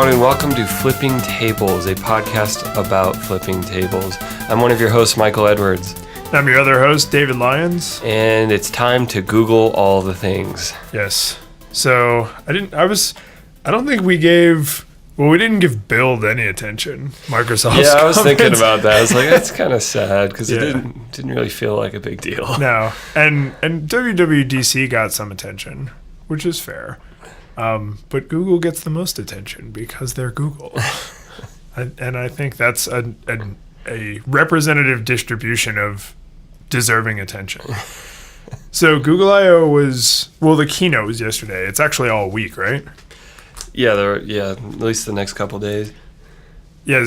everyone, and welcome to Flipping Tables, a podcast about flipping tables. I'm one of your hosts, Michael Edwards. I'm your other host, David Lyons. And it's time to Google all the things. Yes. So, I don't think we didn't give Build any attention. Microsoft's Yeah, I was comments. thinking about that. I was like, that's kind of sad, because it didn't really feel like a big deal. No. And WWDC got some attention, which is fair. But Google gets the most attention because they're Google. And I think that's a representative distribution of deserving attention. So Google I/O the keynote was yesterday. It's actually all week, right? Yeah, at least the next couple days. Yeah,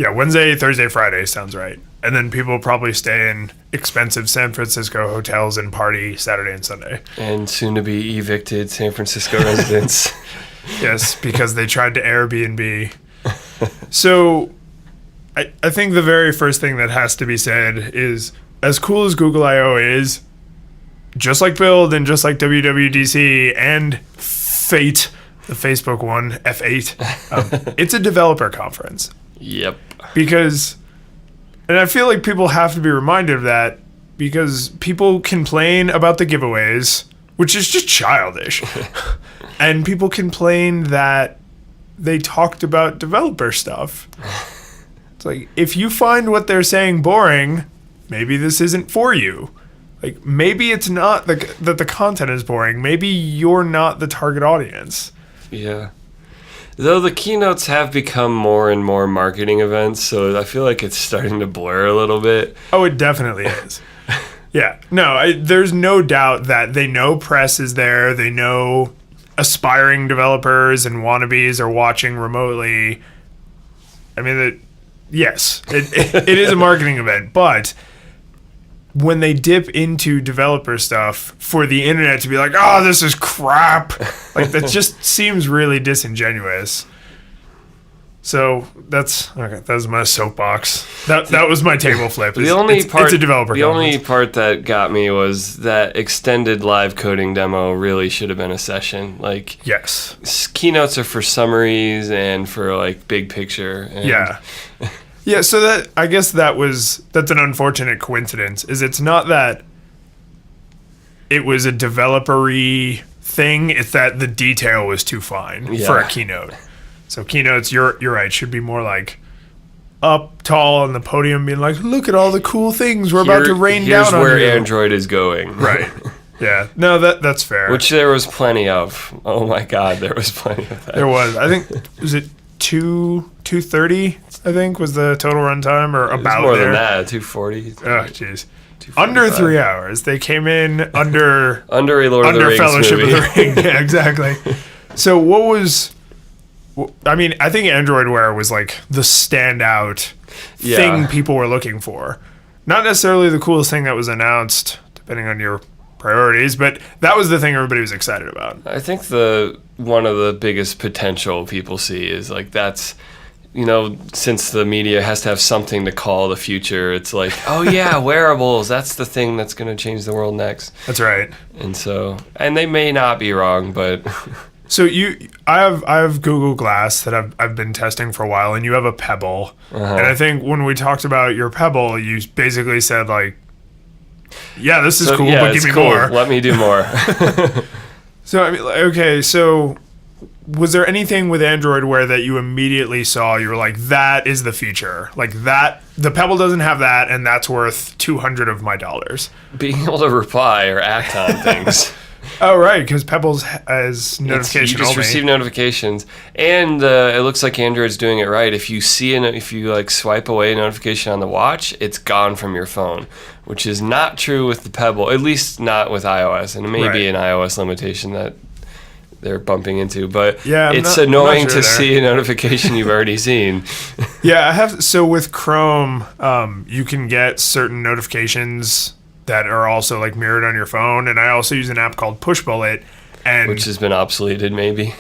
Wednesday, Thursday, Friday sounds right. And then people probably stay in expensive San Francisco hotels and party Saturday and Sunday. And soon to be evicted San Francisco residents. Yes, because they tried to Airbnb. So I think the very first thing that has to be said is, as cool as Google I/O is, just like Build and just like WWDC and Fate, the Facebook one, F8, it's a developer conference. Yep. And I feel like people have to be reminded of that, because people complain about the giveaways, which is just childish. And people complain that they talked about developer stuff. It's like, if you find what they're saying boring, maybe this isn't for you. Like, maybe it's not that the content is boring. Maybe you're not the target audience. Yeah. Though the keynotes have become more and more marketing events, so I feel like it's starting to blur a little bit. Oh, it definitely is. Yeah. No, there's no doubt that they know press is there. They know aspiring developers and wannabes are watching remotely. I mean, yes, it is a marketing event, but when they dip into developer stuff for the internet to be like, oh, this is crap, like, that just seems really disingenuous. So that was my soapbox. That was my table flip. It's a developer The conference. only part that got me was that extended live coding demo really should have been a session. Like, yes, keynotes are for summaries and for like big picture. And Yeah, so I guess that's an unfortunate coincidence. It's not that it was a developer-y thing, it's that the detail was too fine for a keynote. So keynotes, you're right, should be more like up tall on the podium being like, look at all the cool things we're about to rain down on you. Here's where Android is going. Right. Yeah. No, that's fair. Which there was plenty of. Oh my God, there was plenty of that. There was. I think, was it 2:30, I think, was the total runtime, or about more there. Than that, 2:40. Oh, jeez. Under 3 hours. They came in under a Lord of the Rings Fellowship movie. of the Ring. Yeah, exactly. So I think Android Wear was like the standout thing people were looking for. Not necessarily the coolest thing that was announced, depending on your priorities, but that was the thing everybody was excited about. I think one of the biggest potential people see is like, that's, since the media has to have something to call the future, it's like, oh yeah, wearables, that's the thing that's going to change the world next. That's right. And they may not be wrong, but so I have Google Glass that I've been testing for a while, and you have a Pebble. And I think when we talked about your Pebble, you basically said like, yeah, this is cool, but give me more. Let me do more. So, I mean, okay, so was there anything with Android Wear that you immediately saw, you were like, that is the feature? Like, that, the Pebble doesn't have that, and that's worth $200 of my dollars. Being able to reply or act on things. Oh, right, because Pebbles has notification You just only. receive notifications, and it looks like Android's doing it right. If you swipe away a notification on the watch, it's gone from your phone, which is not true with the Pebble, at least not with iOS, and it may be an iOS limitation that they're bumping into, but it's annoying to see a notification you've already seen. Yeah, I have. So with Chrome, you can get certain notifications that are also like mirrored on your phone, and I also use an app called Pushbullet, which has been obsoleted, maybe.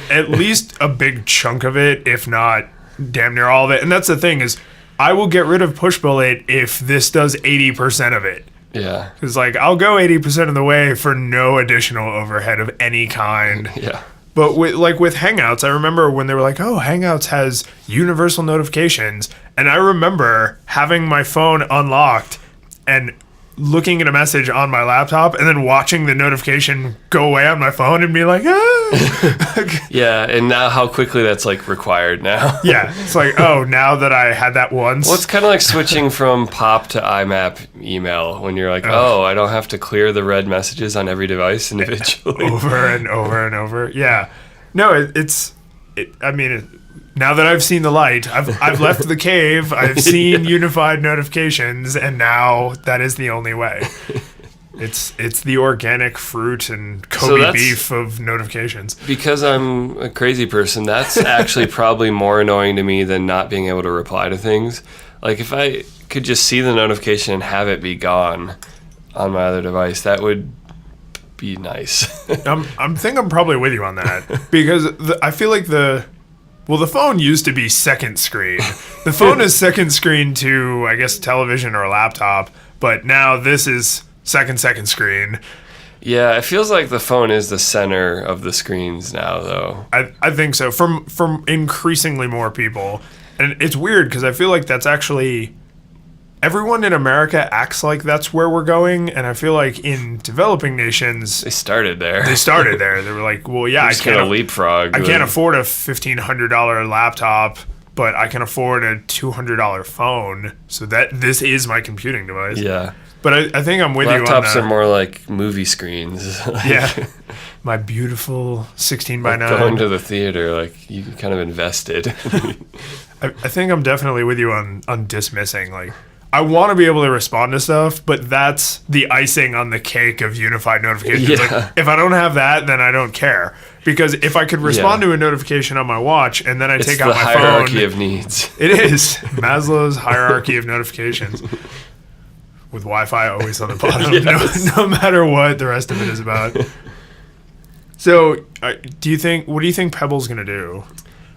At least a big chunk of it, if not damn near all of it. And that's the thing, is I will get rid of Pushbullet if this does 80% of it. Yeah. Because, like, I'll go 80% of the way for no additional overhead of any kind. Yeah. But with Hangouts, I remember when they were like, "Oh, Hangouts has universal notifications," and I remember having my phone unlocked and looking at a message on my laptop and then watching the notification go away on my phone and be like, ah. Yeah, and now how quickly that's like required now. Yeah, it's like, oh, now that I had that once. Well, it's kind of like switching from POP to IMAP email when you're like, oh, I don't have to clear the red messages on every device individually. Over and over and over. Yeah. No, now that I've seen the light, I've left the cave, I've seen unified notifications, and now that is the only way. It's the organic fruit and Kobe beef of notifications. Because I'm a crazy person, that's actually probably more annoying to me than not being able to reply to things. Like if I could just see the notification and have it be gone on my other device, that would be nice. I'm probably with you on that because I feel like the phone used to be second screen. The phone is second screen to, I guess, television or a laptop, but now this is second screen. Yeah, it feels like the phone is the center of the screens now, though. I think so. From increasingly more people. And it's weird because I feel like that's actually... Everyone in America acts like that's where we're going, and I feel like in developing nations... They started there. They were like, well, yeah, I can't leapfrog. I can't afford a $1,500 laptop, but I can afford a $200 phone, so this is my computing device. Yeah. But I think I'm with you on that. Laptops are more like movie screens. Yeah. My beautiful 16 by 9. Going to the theater, like, you kind of invested. I think I'm definitely with you on dismissing, like... I want to be able to respond to stuff, but that's the icing on the cake of unified notifications. Yeah. Like, if I don't have that, then I don't care. Because if I could respond to a notification on my watch and then I take out my phone... It's the hierarchy of needs. It is. Maslow's hierarchy of notifications. With Wi-Fi always on the bottom, yes. no matter what the rest of it is about. So, what do you think Pebble's going to do?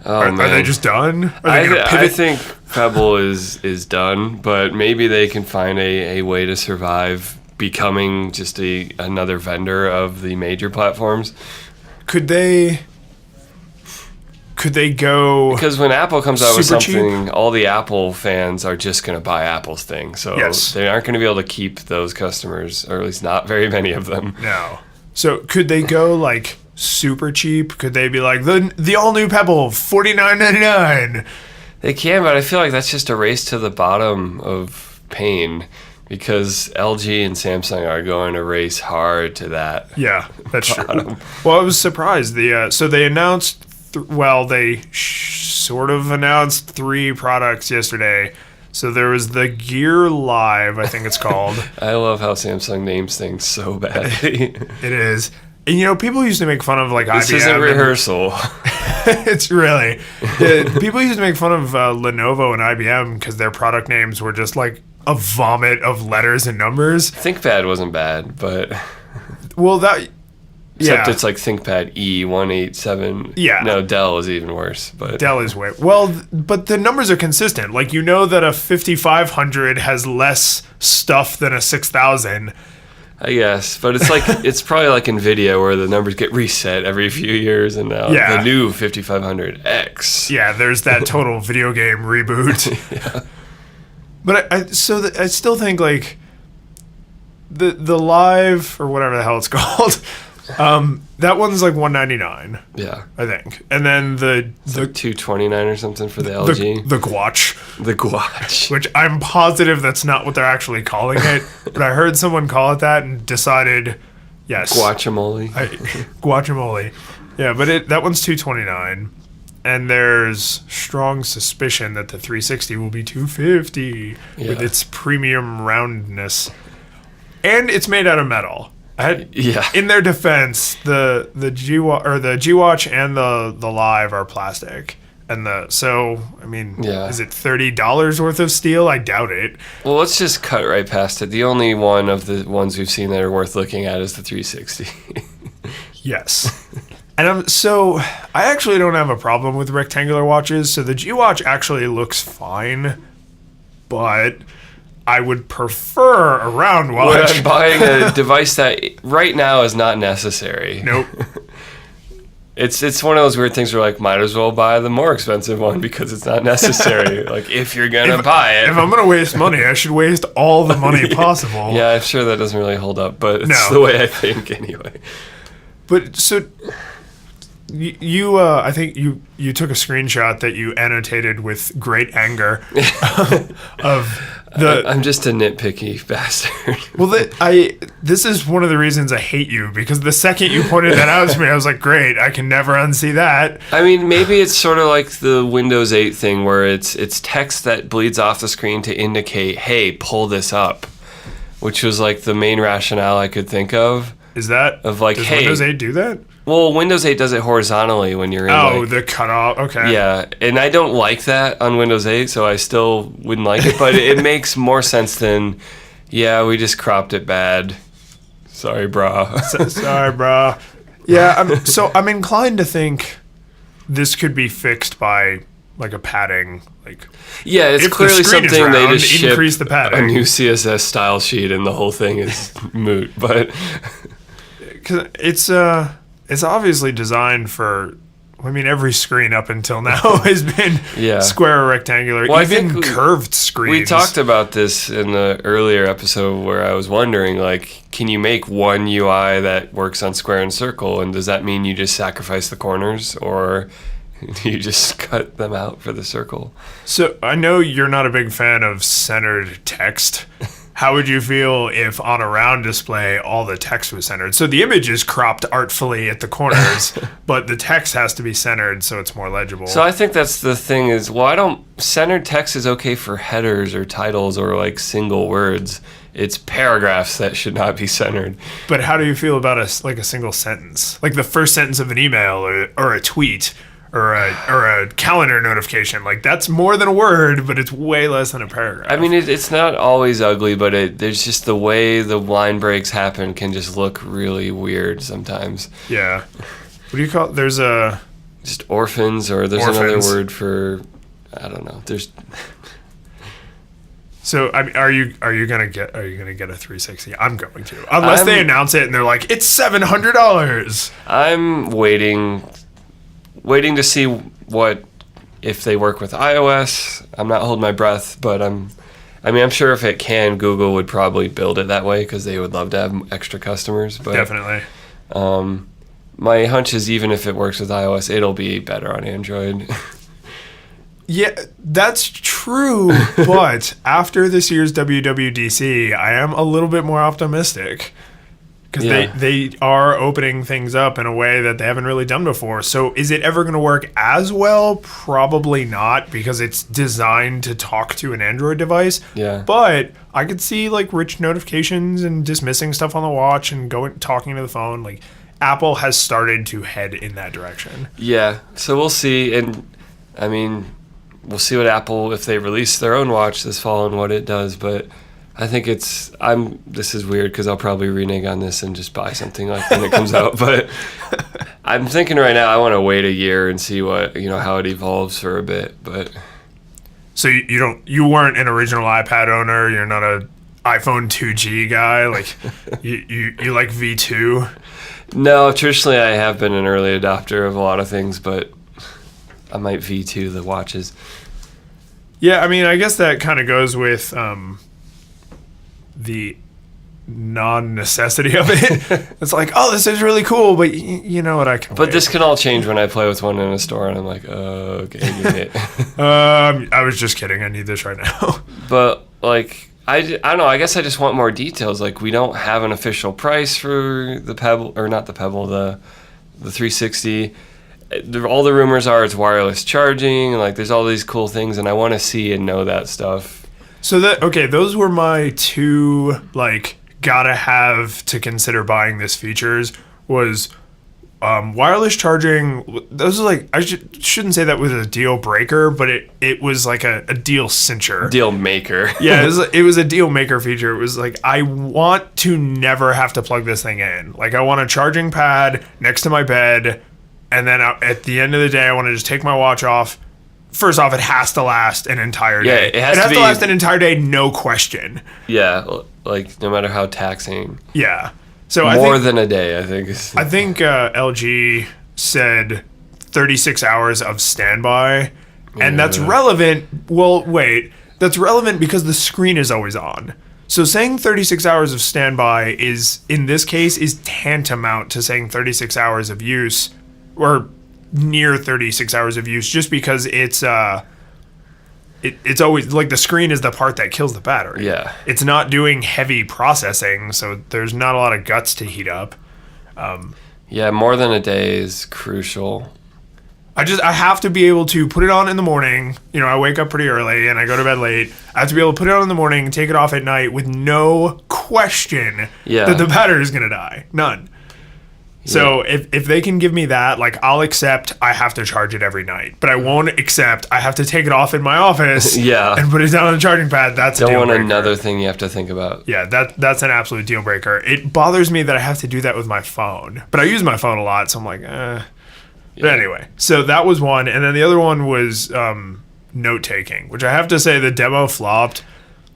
Are they just done? I think Pebble is done, but maybe they can find a way to survive becoming just another vendor of the major platforms. Could they go... Because when Apple comes out with something, cheap? all the Apple fans are just going to buy Apple's thing. So they aren't going to be able to keep those customers, or at least not very many of them. No. So could they go like... super cheap? Could they be like the all new Pebble $49.99? They can, but I feel like that's just a race to the bottom of pain because LG and Samsung are going to race hard to that. Yeah, that's true. Well, I was surprised. So they announced they sort of announced 3 products yesterday. So there was the Gear Live, I think it's called. I love how Samsung names things so badly. It is. And, people used to make fun of, like, IBM. This isn't rehearsal. It's really. People used to make fun of Lenovo and IBM because their product names were just, like, a vomit of letters and numbers. ThinkPad wasn't bad, but... Well, that... Except it's like ThinkPad E187. Yeah. No, Dell is even worse. But Dell is way... Well, but the numbers are consistent. Like, that a 5500 has less stuff than a 6000. I guess, but it's probably like NVIDIA where the numbers get reset every few years, and now the new 5500X. Yeah, there's that total video game reboot. Yeah. But I still think like the Live or whatever the hell it's called. That one's like $199. Yeah, I think, and then the like $229 or something for the LG. The Gwatch. The Gwatch. Which I'm positive that's not what they're actually calling it, but I heard someone call it that and decided, yes. Guacamole. Guacamole. Yeah, but that one's $229, and there's strong suspicion that the 360 will be $250 with its premium roundness, and it's made out of metal. In their defense, the Gwatch and the Live are plastic, and is it $30 worth of steel? I doubt it. Well, let's just cut right past it. The only one of the ones we've seen that are worth looking at is the 360. Yes, and I actually don't have a problem with rectangular watches. So the Gwatch actually looks fine, but I would prefer a round watch. When I'm buying a device that right now is not necessary. Nope. It's one of those weird things where like might as well buy the more expensive one because it's not necessary. Like if you're gonna buy it, if I'm gonna waste money, I should waste all the money possible. Yeah, I'm sure that doesn't really hold up, but it's the way I think anyway. But so I think you took a screenshot that you annotated with great anger of the. I'm just a nitpicky bastard. Well, this is one of the reasons I hate you, because the second you pointed that out to me, I was like, great, I can never unsee that. I mean, maybe it's sort of like the Windows 8 thing where it's text that bleeds off the screen to indicate, hey, pull this up, which was like the main rationale I could think of. Is that of like, does hey, Windows 8 do that? Well, Windows 8 does it horizontally when you're in. Oh, the cutoff. Okay. Yeah, and I don't like that on Windows 8, so I still wouldn't like it. But it makes more sense than, yeah, we just cropped it bad. Sorry, brah. Sorry, brah. Yeah, I'm inclined to think this could be fixed by like a padding. Like, yeah, it's clearly something round, they just ship increase the padding. A new CSS style sheet, and the whole thing is moot. But because it's obviously designed for. I mean, every screen up until now has been square or rectangular, well, even curved screens. We talked about this in the earlier episode where I was wondering, like, can you make one UI that works on square and circle, and does that mean you just sacrifice the corners, or do you just cut them out for the circle? So I know you're not a big fan of centered text. How would you feel if on a round display all the text was centered? So the image is cropped artfully at the corners, but the text has to be centered so it's more legible. So I think that's the thing is, well, centered text is okay for headers or titles or like single words. It's paragraphs that should not be centered. But how do you feel about a single sentence? Like the first sentence of an email or a tweet or a calendar notification. Like, that's more than a word, but it's way less than a paragraph. I mean, it's not always ugly, but there's just the way the line breaks happen can just look really weird sometimes. Yeah. What do you call it? There's a... Just orphans, or there's another word for... I don't know. There's... So, I mean, are you gonna get a 360? I'm going to, unless they announce it and they're like, it's $700. I'm waiting to see if they work with iOS. I'm not holding my breath, but I'm sure if it can, Google would probably build it that way because they would love to have extra customers. But definitely. My hunch is even if it works with iOS, it'll be better on Android. Yeah, that's true. But after this year's WWDC, I am a little bit more optimistic. Because they are opening things up in a way that they haven't really done before. So is it ever going to work as well? Probably not, because it's designed to talk to an Android device. Yeah. But I could see like rich notifications and dismissing stuff on the watch and talking to the phone. Like, Apple has started to head in that direction. Yeah. So we'll see. And I mean, we'll see what Apple, if they release their own watch this fall, and what it does. But I think this is weird because I'll probably renege on this and just buy something like when it comes out. But I'm thinking right now I want to wait a year and see how it evolves for a bit. But so you weren't an original iPad owner. You're not a iPhone 2G guy. Like you like V2. No, traditionally I have been an early adopter of a lot of things, but I might V2 the watches. Yeah, I mean, I guess that kind of goes with the non-necessity of it. It's like, oh, this is really cool, but you know what, I can wait. This can all change when I play with one in a store, and I'm like, oh, okay, I need it. I was just kidding. I need this right now. But, like, I don't know. I guess I just want more details. Like, we don't have an official price for the Pebble, or not the Pebble, the 360. All the rumors are it's wireless charging, and, like, there's all these cool things, and I want to see and know that stuff. So those were my two, like, gotta have to consider buying this features was wireless charging. Those are like, I shouldn't say that was a deal breaker, but it was like a deal cincher. Deal maker. Yeah, it was a deal maker feature. It was like, I want to never have to plug this thing in. Like, I want a charging pad next to my bed, and then at the end of the day, I want to just take my watch off. First off, it has to last an entire day. Yeah, it has to last an entire day, no question. Yeah, like, no matter how taxing. Yeah. So more than a day, I think. I think LG said 36 hours of standby. And that's Yeah. relevant. Well, wait. That's relevant because the screen is always on. So saying 36 hours of standby is, in this case, is tantamount to saying 36 hours of use, or near 36 hours of use, just because it's always, like, the screen is the part that kills the battery. Yeah. It's not doing heavy processing, so there's not a lot of guts to heat up. Yeah, more than a day is crucial. I have to be able to put it on in the morning. You know, I wake up pretty early and I go to bed late. I have to be able to put it on in the morning, take it off at night with no question that the battery is going to die. None. So if they can give me that, like, I'll accept I have to charge it every night. But I won't accept I have to take it off in my office and put it down on the charging pad. That's a deal breaker. Don't want another thing you have to think about. Yeah, that's an absolute deal breaker. It bothers me that I have to do that with my phone. But I use my phone a lot, so I'm like, But anyway, so that was one. And then the other one was note-taking, which I have to say the demo flopped.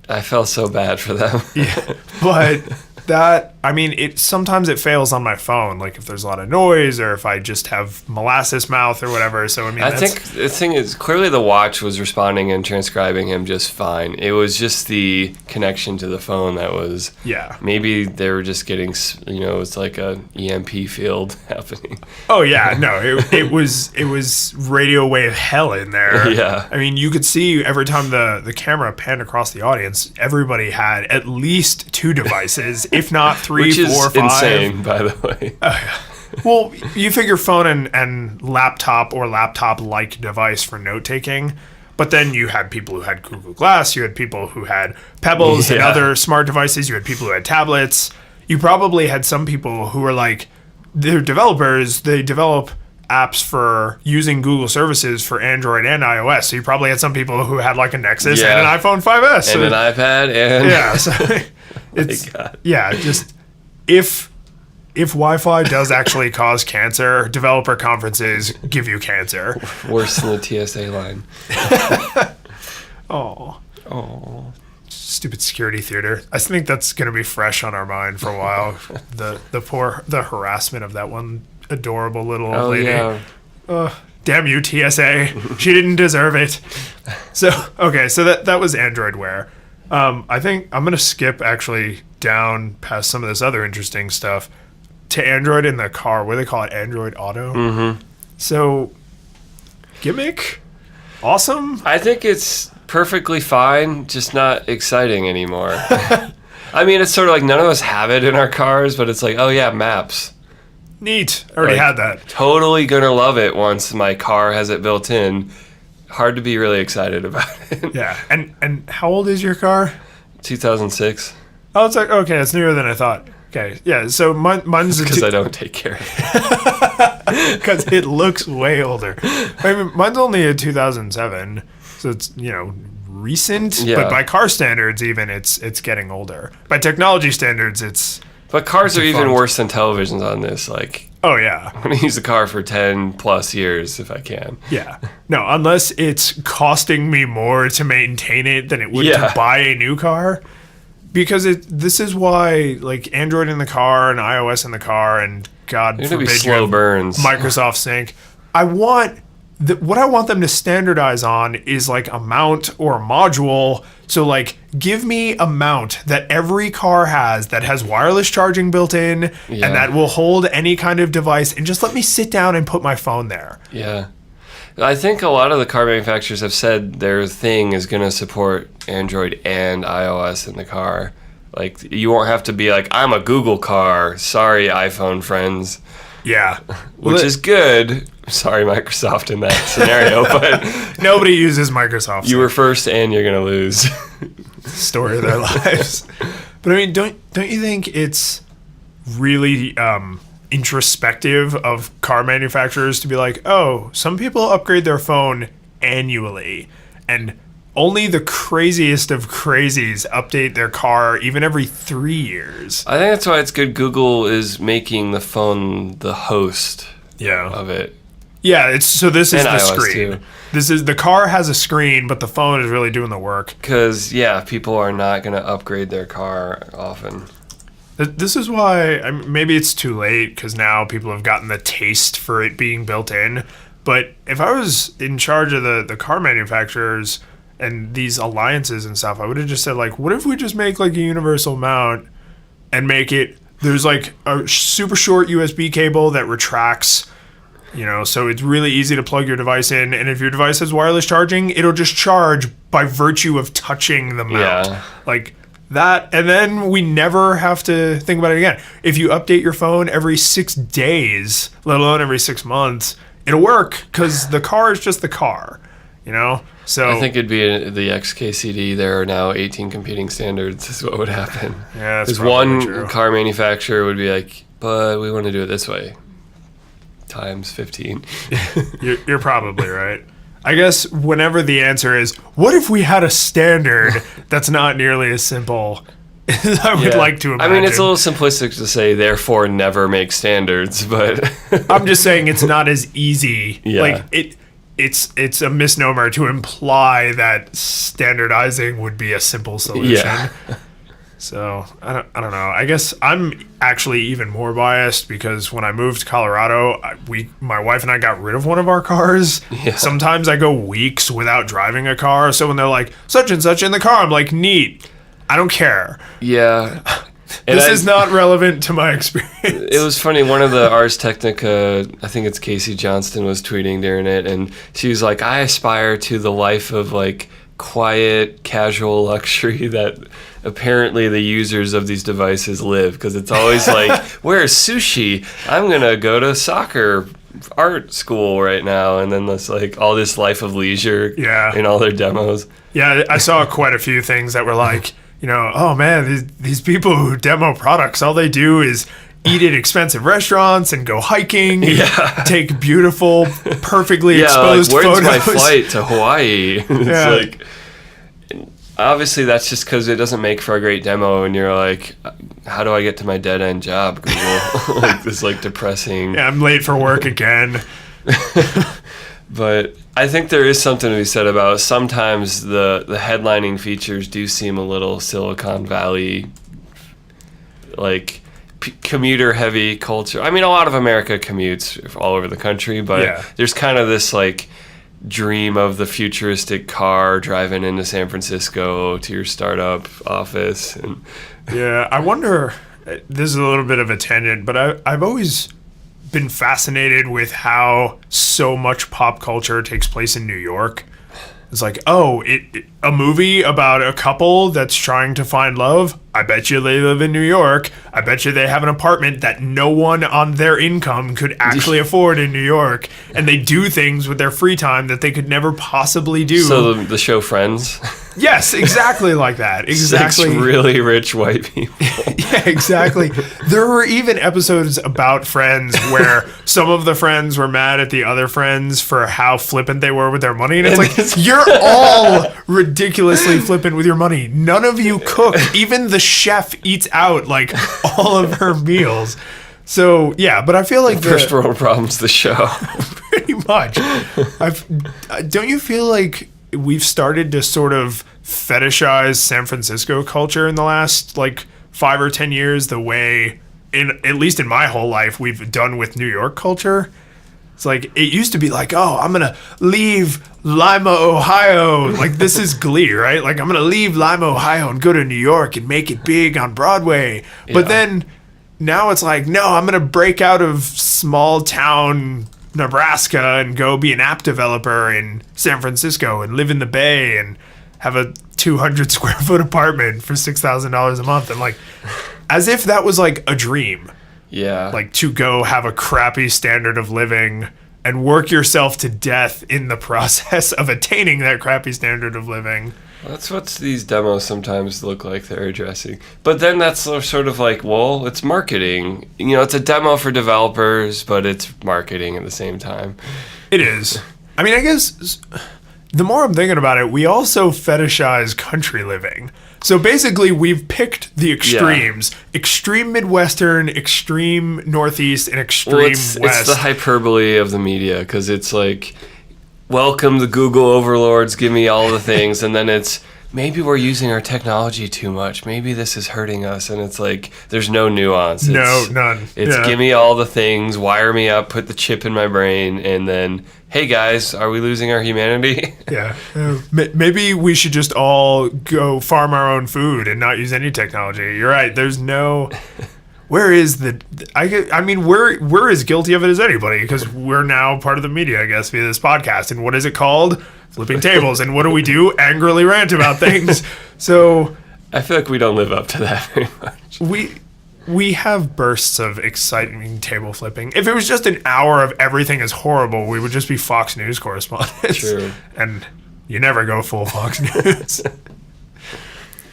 I felt so bad for them. Yeah, but that, I mean, sometimes it fails on my phone, like if there's a lot of noise or if I just have molasses mouth or whatever. So, I mean, I think the thing is, clearly the watch was responding and transcribing him just fine. It was just the connection to the phone that was... Yeah. Maybe they were just getting, it's like a EMP field happening. Oh, yeah, no, it was radio wave hell in there. Yeah. I mean, you could see every time the camera panned across the audience, everybody had at least 2 devices, if not 3, Which 4, 5. is insane, by the way. Well, you figure phone and laptop or laptop-like device for note-taking, but then you had people who had Google Glass, you had people who had Pebbles and other smart devices, you had people who had tablets. You probably had some people who were like, they're developers, they develop apps for using Google services for Android and iOS. So you probably had some people who had like a Nexus and an iPhone 5S. And an iPad and... Yeah, so it's... Yeah, just... If Wi-Fi does actually cause cancer, developer conferences give you cancer. Worse than the TSA line. Oh. Stupid security theater. I think that's going to be fresh on our mind for a while. the harassment of that one adorable little old lady. Yeah. Damn you, TSA. She didn't deserve it. So that was Android Wear. I think I'm going to skip actually down past some of this other interesting stuff to Android in the car. What do they call it? Android Auto? Mm-hmm. So, gimmick? Awesome? I think it's perfectly fine, just not exciting anymore. I mean, it's sort of like none of us have it in our cars, but it's like, oh yeah, maps. Neat. I already had that. Totally gonna love it once my car has it built in. Hard to be really excited about it. Yeah. And how old is your car? 2006. Oh, it's like, okay, it's newer than I thought. Okay, yeah, so mine's... Because I don't take care of it. Because it looks way older. I mean, mine's only a 2007, so it's, recent. Yeah. But by car standards, even, it's getting older. By technology standards, it's... But cars are even defunct. worse than televisions on this. Like, oh, yeah. I'm going to use the car for 10 plus years if I can. Yeah. No, unless it's costing me more to maintain it than it would to buy a new car. Because this is why, like, Android in the car and iOS in the car and, God They're forbid, be slow burns. Microsoft Sync. What I want them to standardize on is, like, a mount or a module. So, like, give me a mount that every car has that has wireless charging built in and that will hold any kind of device, and just let me sit down and put my phone there. Yeah. I think a lot of the car manufacturers have said their thing is going to support Android and iOS in the car. Like, you won't have to be like, I'm a Google car. Sorry, iPhone friends. Yeah. Which is good. Sorry, Microsoft, in that scenario, but... Nobody uses Microsoft. You were first and you're going to lose. Story of their lives. But, I mean, don't you think it's really... introspective of car manufacturers to be like, oh, some people upgrade their phone annually, and only the craziest of crazies update their car even every 3 years. I think that's why it's good Google is making the phone the host of it. Yeah, this is the iOS screen. too. The car has a screen, but the phone is really doing the work. Because, people are not going to upgrade their car often. This is why maybe it's too late because now people have gotten the taste for it being built in. But if I was in charge of the car manufacturers and these alliances and stuff, I would have just said, like, what if we just make like a universal mount and make it, there's like a super short USB cable that retracts, so it's really easy to plug your device in. And if your device has wireless charging, it'll just charge by virtue of touching the mount. Yeah. Like that. And then we never have to think about it again. If you update your phone every 6 days, let alone every 6 months, it'll work because the car is just the car, So I think it'd be the XKCD. There are now 18 competing standards is what would happen. Yeah, that's Because one true. car manufacturer would be like, but we want to do it this way. Times 15. You're probably right. I guess whenever the answer is, what if we had a standard that's not nearly as simple as I would like to imagine? I mean, it's a little simplistic to say, therefore, never make standards, but... I'm just saying it's not as easy. Yeah. Like, it's a misnomer to imply that standardizing would be a simple solution. Yeah. So I don't know. I guess I'm actually even more biased because when I moved to Colorado, my wife and I got rid of one of our cars. Yeah. Sometimes I go weeks without driving a car. So when they're like such and such in the car, I'm like, neat. I don't care. Yeah. This is not relevant to my experience. It was funny. One of the Ars Technica, I think it's Casey Johnston, was tweeting during it, and she was like, I aspire to the life of like quiet, casual luxury that apparently the users of these devices live, because it's always like, where's sushi? I'm going to go to soccer art school right now, and then there's like all this life of leisure in all their demos. Yeah, I saw quite a few things that were like, oh man, these people who demo products, all they do is eat at expensive restaurants and go hiking, take beautiful, perfectly exposed like, where's photos. my flight to Hawaii? It's like, obviously that's just because it doesn't make for a great demo, and you're like, how do I get to my dead-end job, Google? Like this like depressing... Yeah, I'm late for work again. But I think there is something to be said about sometimes the headlining features do seem a little Silicon Valley, like commuter heavy culture. I mean, a lot of America commutes all over the country, but there's kind of this like dream of the futuristic car driving into San Francisco to your startup office. And yeah, I wonder, this is a little bit of a tangent, but I've always been fascinated with how so much pop culture takes place in New York. It's like, a movie about a couple that's trying to find love. I bet you they live in New York. I bet you they have an apartment that no one on their income could actually afford in New York. And they do things with their free time that they could never possibly do. So the show Friends? Yes, exactly like that. Exactly. 6 really rich white people. Yeah, exactly. There were even episodes about Friends where some of the friends were mad at the other friends for how flippant they were with their money. And it's like, you're all ridiculously flippant with your money. None of you cook. Even the chef eats out like all of her meals. So, yeah, but I feel like First world problems, the show. Pretty much. Don't you feel like we've started to sort of fetishize San Francisco culture in the last like 5 or 10 years the way, at least in my whole life, we've done with New York culture? It's like, it used to be like, I'm going to leave Lima, Ohio. Like, this is Glee, right? Like, I'm going to leave Lima, Ohio and go to New York and make it big on Broadway. But then now it's like, no, I'm going to break out of small town Nebraska and go be an app developer in San Francisco and live in the Bay and have a 200 square foot apartment for $6,000 a month. And like, as if that was like a dream. Yeah. Like to go have a crappy standard of living and work yourself to death in the process of attaining that crappy standard of living. That's what these demos sometimes look like they're addressing. But then that's sort of like, well, it's marketing. It's a demo for developers, but it's marketing at the same time. It is. I mean, I guess the more I'm thinking about it, we also fetishize country living. So basically, we've picked the extremes. Yeah. Extreme Midwestern, extreme Northeast, and extreme West. It's the hyperbole of the media, because it's like, welcome the Google overlords, give me all the things, and then it's maybe we're using our technology too much. Maybe this is hurting us. And it's like, there's no nuance. None. It's give me all the things, wire me up, put the chip in my brain, and then, hey guys, are we losing our humanity? Yeah. Maybe we should just all go farm our own food and not use any technology. You're right. There's no... Where is we're as guilty of it as anybody because we're now part of the media, I guess, via this podcast. And what is it called? Flipping tables. And what do? Angrily rant about things. So I feel like we don't live up to that very much. We have bursts of exciting table flipping. If it was just an hour of everything is horrible, we would just be Fox News correspondents. True. And you never go full Fox News.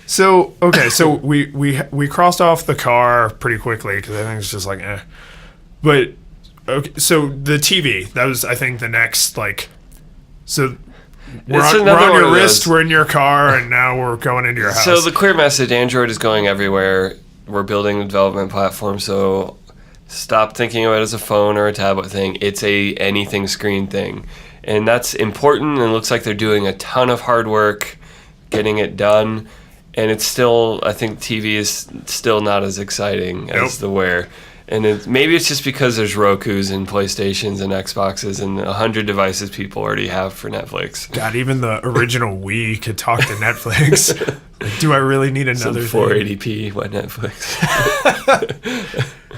So we crossed off the car pretty quickly because I think it's just like But okay, so the TV, that was I think the next so we're on your wrist, we're in your car, and now we're going into your house. So the clear message: Android is going everywhere. We're building a development platform, so stop thinking of it as a phone or a tablet thing. It's a anything screen thing, and that's important. And it looks like they're doing a ton of hard work getting it done. And it's still, I think TV is still not as exciting as the Wear. And maybe it's just because there's Rokus and PlayStations and Xboxes and 100 devices people already have for Netflix. God, even the original Wii could talk to Netflix. Do I really need another Some 480p, what Netflix?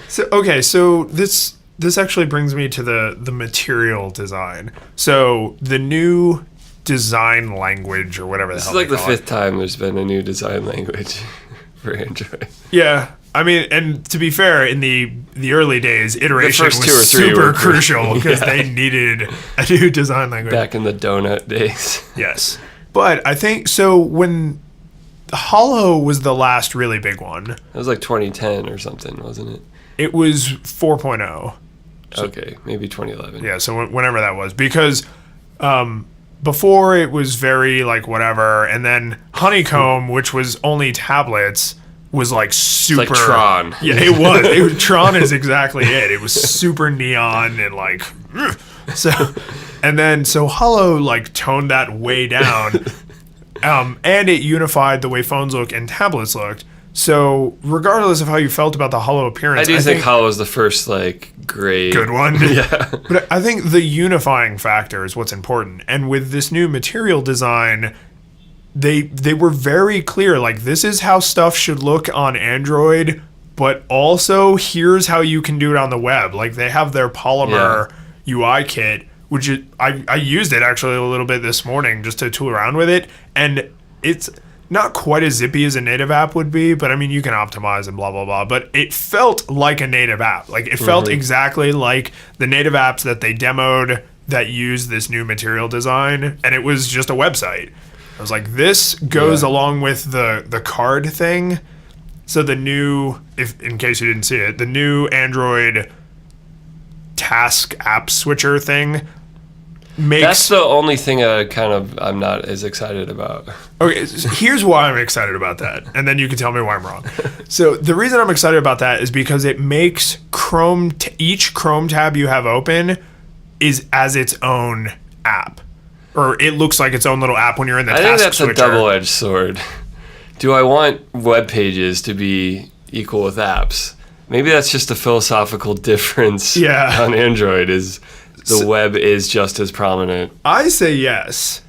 So this actually brings me to the material design. So the new design language or whatever the hell. This is like the fifth time there's been a new design language for Android. Yeah. I mean, and to be fair, in the early days, iteration was super crucial because they needed a new design language. Back in the donut days. Yes. But I think, so when Hollow was the last really big one. It was like 2010 or something, wasn't it? It was 4.0. So, okay, maybe 2011. Yeah, so whenever that was. Because before it was very whatever, and then Honeycomb, which was only tablets, was super... It's like Tron. Yeah, it was. Tron is exactly it. It was super neon and so Hollow toned that way down, and it unified the way phones look and tablets looked. So regardless of how you felt about the Hollow appearance, I think Hollow was the first great good one. Yeah. But I think the unifying factor is what's important. And with this new material design, they were very clear. This is how stuff should look on Android, but also here's how you can do it on the web. They have their Polymer UI kit, which I used it actually a little bit this morning just to tool around with it, and it's not quite as zippy as a native app would be, but I mean, you can optimize and blah, blah, blah. But it felt like a native app. It felt exactly like the native apps that they demoed that used this new material design, and it was just a website. I was like, this goes along with the card thing. So the new, in case you didn't see it, the new Android task app switcher thing that's the only thing I'm not as excited about. Okay, here's why I'm excited about that, and then you can tell me why I'm wrong. So the reason I'm excited about that is because it makes Chrome, each Chrome tab you have open is as its own app, or it looks like its own little app when you're in the task switcher. I think that's a double-edged sword. Do I want web pages to be equal with apps? Maybe that's just a philosophical difference on Android is... The web is just as prominent. I say yes.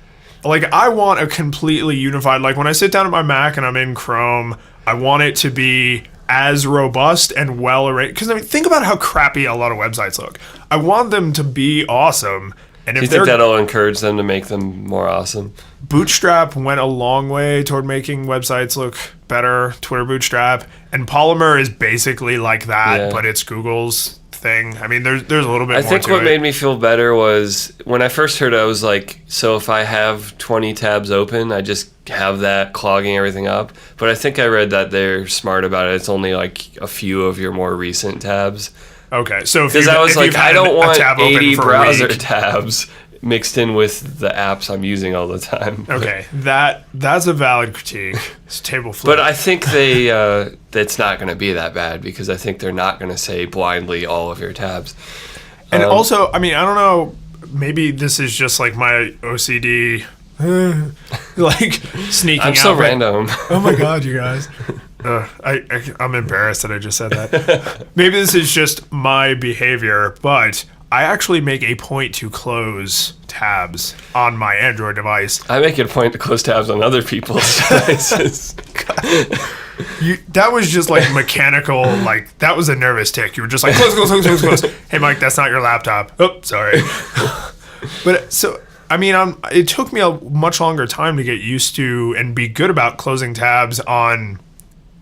I want a completely unified... when I sit down at my Mac and I'm in Chrome, I want it to be as robust and well-arranged. Because, think about how crappy a lot of websites look. I want them to be awesome. And do you think that'll encourage them to make them more awesome? Bootstrap went a long way toward making websites look better. Twitter Bootstrap. And Polymer is basically like that, but it's Google's thing. I mean, there's a little bit more to it. I think what made me feel better was when I first heard it, I was like, so if I have 20 tabs open, I just have that clogging everything up. But I think I read that they're smart about it. It's only a few of your more recent tabs. Okay, so because I was I don't want 80 browser tabs mixed in with the apps I'm using all the time. Okay, that's a valid critique. It's table flip. But I think it's not going to be that bad because I think they're not going to say blindly all of your tabs. And also, I mean, I don't know, maybe this is just my OCD like sneaking out. I'm so random. Oh my God, you guys. I'm embarrassed that I just said that. Maybe this is just my behavior, but I actually make a point to close tabs on my Android device. I make it a point to close tabs on other people's devices. That was just like mechanical, like that was a nervous tick. You were just like, close. Hey, Mike, that's not your laptop. Oh, sorry. But so, I mean, it took me a much longer time to get used to and be good about closing tabs on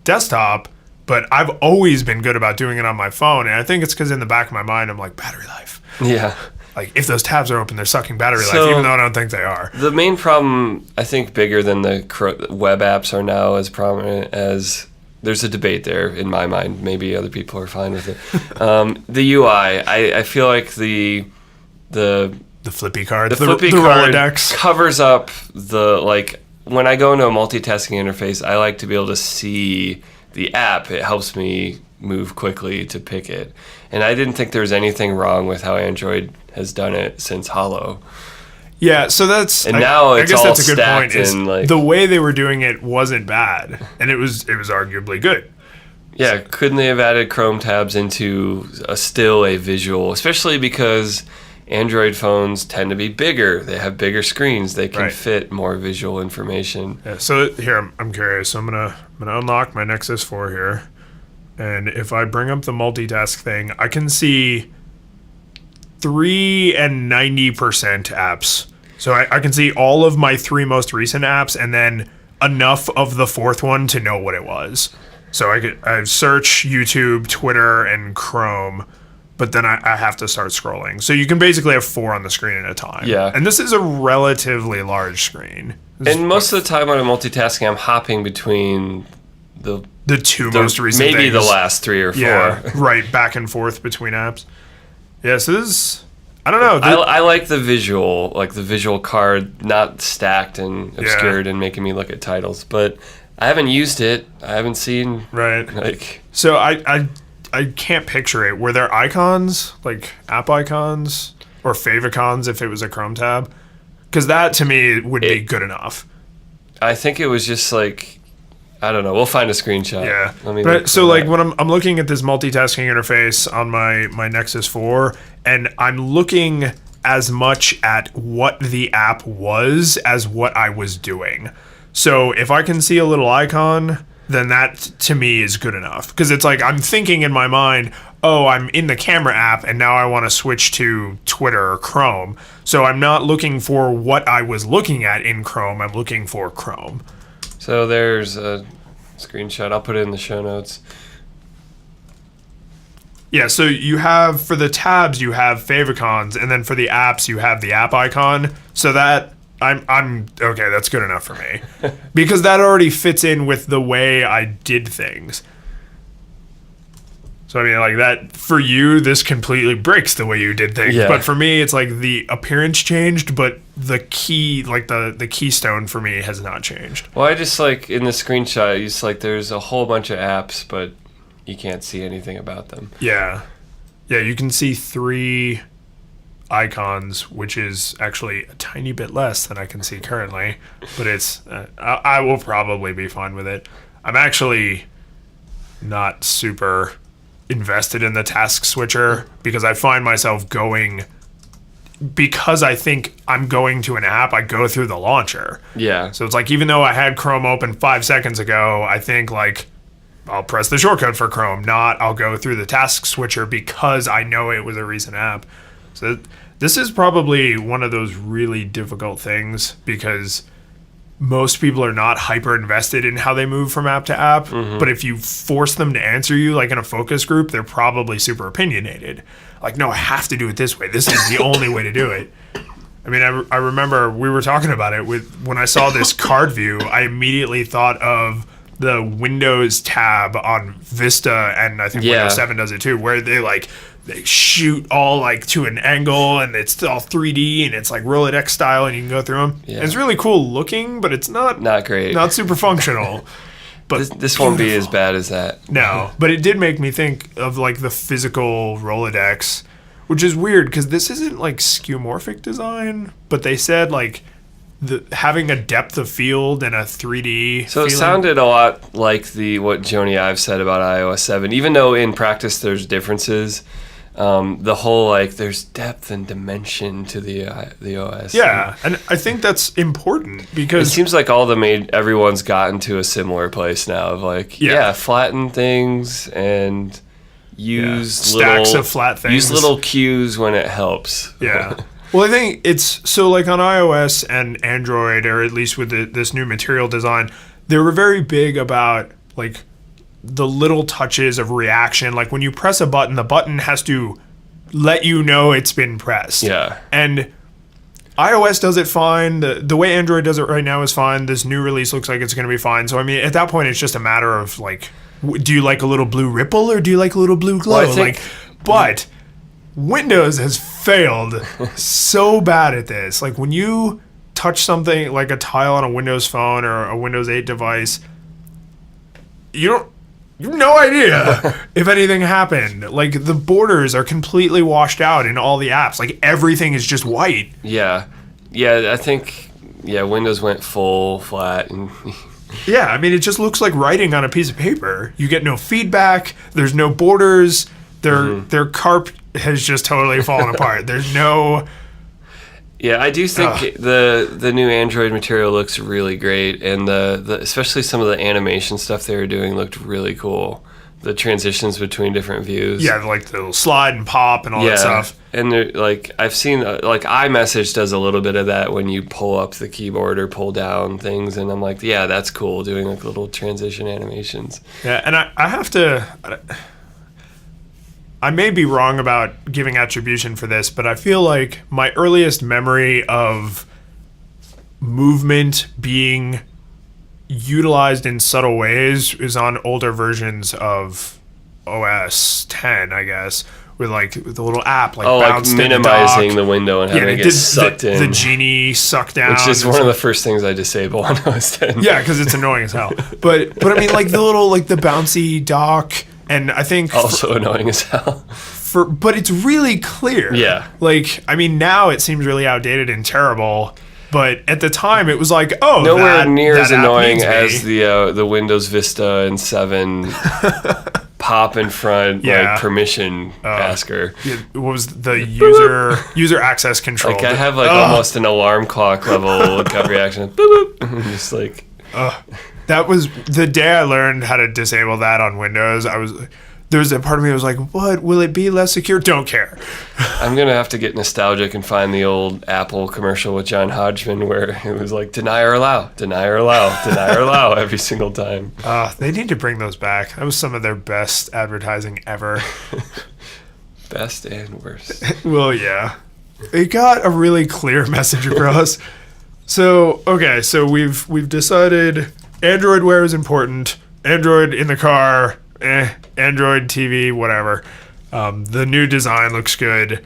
desktop, but I've always been good about doing it on my phone. And I think it's because in the back of my mind, I'm like, battery life. Yeah. Like, if those tabs are open, they're sucking battery life, even though I don't think they are. The main problem, I think, bigger than the web apps are now as prominent as... There's a debate there in my mind. Maybe other people are fine with it. The UI, I feel like the flippy card, the card Rolodex covers up the, like, when I go into a multitasking interface, I like to be able to see the app. It helps me move quickly to pick it. And I didn't think there was anything wrong with how Android has done it since Hollow. Yeah, so that's... And now it's I guess all that's a good stacked point. in, like... The way they were doing it wasn't bad, and it was arguably good. Yeah, couldn't they have added Chrome tabs into still a visual, especially because Android phones tend to be bigger. They have bigger screens. They can fit more visual information. Yeah, so here, I'm curious. So I'm gonna unlock my Nexus 4 here. And if I bring up the multitask thing, I can see 3 and 90% apps. So I can see all of my 3 most recent apps and then enough of the 4th one to know what it was. So I have search, YouTube, Twitter, and Chrome, but then I have to start scrolling. So you can basically have 4 on the screen at a time. Yeah. And this is a relatively large screen. And most of the time when I'm multitasking, I'm hopping between the 2 most recent maybe things. the last 3 or 4. Yeah, right, back and forth between apps. Yeah, so this is, I don't know. I like the visual card, not stacked and obscured and making me look at titles. But I haven't used it. I haven't seen... Right. Like... So I can't picture it. Were there icons, like app icons or favicons if it was a Chrome tab? Because that, to me, would be good enough. I think it was just like... I don't know. We'll find a screenshot. Yeah. But so like when I'm looking at this multitasking interface on my Nexus 4, and I'm looking as much at what the app was as what I was doing. So if I can see a little icon, then that to me is good enough. Because it's like I'm thinking in my mind, oh, I'm in the camera app and now I want to switch to Twitter or Chrome. So I'm not looking for what I was looking at in Chrome. I'm looking for Chrome. So there's a screenshot. I'll put it in the show notes. Yeah, so you have, for the tabs, you have favicons, and then for the apps, you have the app icon. So that, I'm okay, that's good enough for me. Because that already fits in with the way I did things. So, I mean, like that, for you, this completely breaks the way you did things. Yeah. But for me, it's like the appearance changed, but the key, like the keystone for me has not changed. Well, I just like, in the screenshot, it's like there's a whole bunch of apps, but you can't see anything about them. Yeah. Yeah, you can see 3 icons, which is actually a tiny bit less than I can see currently. But it's, I will probably be fine with it. I'm actually not super invested in the task switcher because I find myself going, because I think I'm going to an app, I go through the launcher. Yeah. So it's like, even though I had Chrome open 5 seconds ago, I think like I'll press the shortcut for Chrome, not I'll go through the task switcher because I know it was a recent app. So this is probably one of those really difficult things because most people are not hyper invested in how they move from app to app. Mm-hmm. But if you force them to answer you, like in a focus group, they're probably super opinionated. Like, no, I have to do it this way. This is the only way to do it. I mean, I remember we were talking about it when I saw this card view, I immediately thought of the Windows tab on Vista, and I think Windows 7 does it too, where they shoot all like to an angle and it's all 3D and it's like Rolodex style and you can go through them. Yeah. It's really cool looking, but it's not great, not super functional. But this won't be as bad as that. No, but it did make me think of like the physical Rolodex, which is weird because this isn't like skeuomorphic design, but they said like having a depth of field and a 3D. So it feeling. sounded a lot like what Joni Ive said about iOS 7, even though in practice there's differences. The whole there's depth and dimension to the OS. Yeah, and I think that's important because it seems like everyone's gotten to a similar place now of flatten things and use stacks of flat things. Use little cues when it helps. Yeah. Well, I think it's so on iOS and Android, or at least with this new material design, they were very big about the little touches of reaction. Like when you press a button, the button has to let you know it's been pressed. Yeah. And iOS does it fine. The way Android does it right now is fine. This new release looks like it's going to be fine. So, I mean, at that point, it's just a matter of do you like a little blue ripple or do you like a little blue glow? Well, but Windows has failed so bad at this. When you touch something like a tile on a Windows phone or a Windows 8 device, you have no idea if anything happened. The borders are completely washed out in all the apps. Everything is just white. Yeah. Yeah, I think Windows went full flat and yeah, I mean it just looks like writing on a piece of paper. You get no feedback, there's no borders. Their carp has just totally fallen apart. There's no. Yeah, I do think the new Android material looks really great, and the especially some of the animation stuff they were doing looked really cool. The transitions between different views. Yeah, the little slide and pop and all that stuff. And I've seen iMessage does a little bit of that when you pull up the keyboard or pull down things, and I'm like, yeah, that's cool, doing little transition animations. Yeah, and I have to. I may be wrong about giving attribution for this, but I feel like my earliest memory of movement being utilized in subtle ways is on older versions of OS 10, I guess, with the little app bounced minimizing the window and having it get sucked in. The genie sucked down. Which is one of the first things I disable on OS 10. Yeah, because it's annoying as hell. But I mean, the little the bouncy dock. And I think also annoying as hell. But it's really clear. Yeah. I mean, now it seems really outdated and terrible. But at the time, it was nowhere near as annoying as the Windows Vista and 7 pop in front permission asker. It was the user access control. I have almost an alarm clock level reaction. Boop, boop. Just that was the day I learned how to disable that on Windows. There was a part of me that was like, what? Will it be less secure? Don't care. I'm going to have to get nostalgic and find the old Apple commercial with John Hodgman where it was deny or allow, deny or allow, deny or allow every single time. They need to bring those back. That was some of their best advertising ever. Best and worst. Well, yeah. It got a really clear message across. So we've decided Android Wear is important. Android in the car, Android TV, whatever. The new design looks good.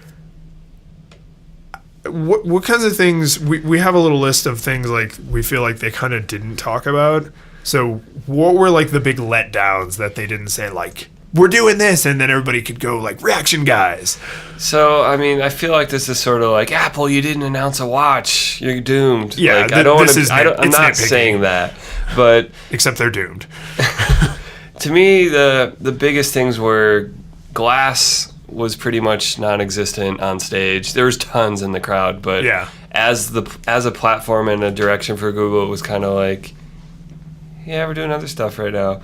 What kinds of things? We have a little list of things we feel like they kind of didn't talk about. So what were the big letdowns that they didn't say we're doing this, and then everybody could go reaction guys. So, I mean, I feel like this is sort of Apple, you didn't announce a watch, you're doomed. Yeah, I'm not saying that, but except they're doomed. To me, the biggest things were Glass was pretty much non-existent on stage. There was tons in the crowd, but as a platform and a direction for Google, it was kind of yeah, we're doing other stuff right now,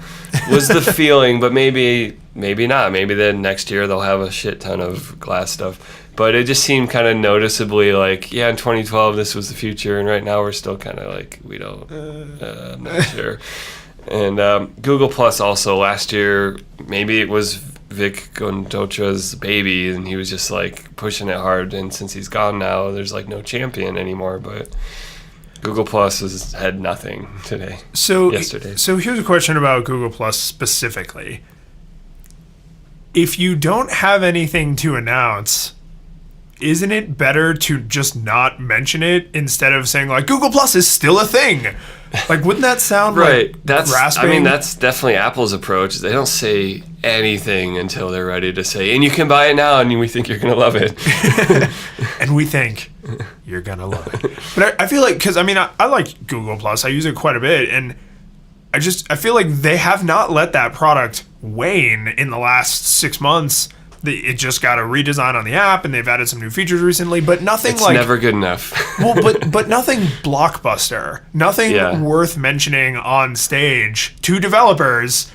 was the feeling, but maybe not. Maybe then next year they'll have a shit ton of Glass stuff. But it just seemed kind of noticeably in 2012 this was the future, and right now we're still kind of we don't, I'm not sure. And Google Plus also last year, maybe it was Vic Gondotra's baby, and he was just pushing it hard, and since he's gone now, there's no champion anymore, but Google Plus had nothing yesterday. So here's a question about Google Plus specifically. If you don't have anything to announce, isn't it better to just not mention it instead of saying Google Plus is still a thing? Wouldn't that sound right? That's grasping? I mean, that's definitely Apple's approach. They don't say anything until they're ready to say, and you can buy it now, and we think you're gonna love it. and we think you're gonna love it. But I feel like, because I mean, I like Google Plus. I use it quite a bit, and I feel like they have not let that product wane in the last 6 months. It just got a redesign on the app, and they've added some new features recently, but nothing it's never good enough. well, but nothing blockbuster, nothing worth mentioning on stage to developers,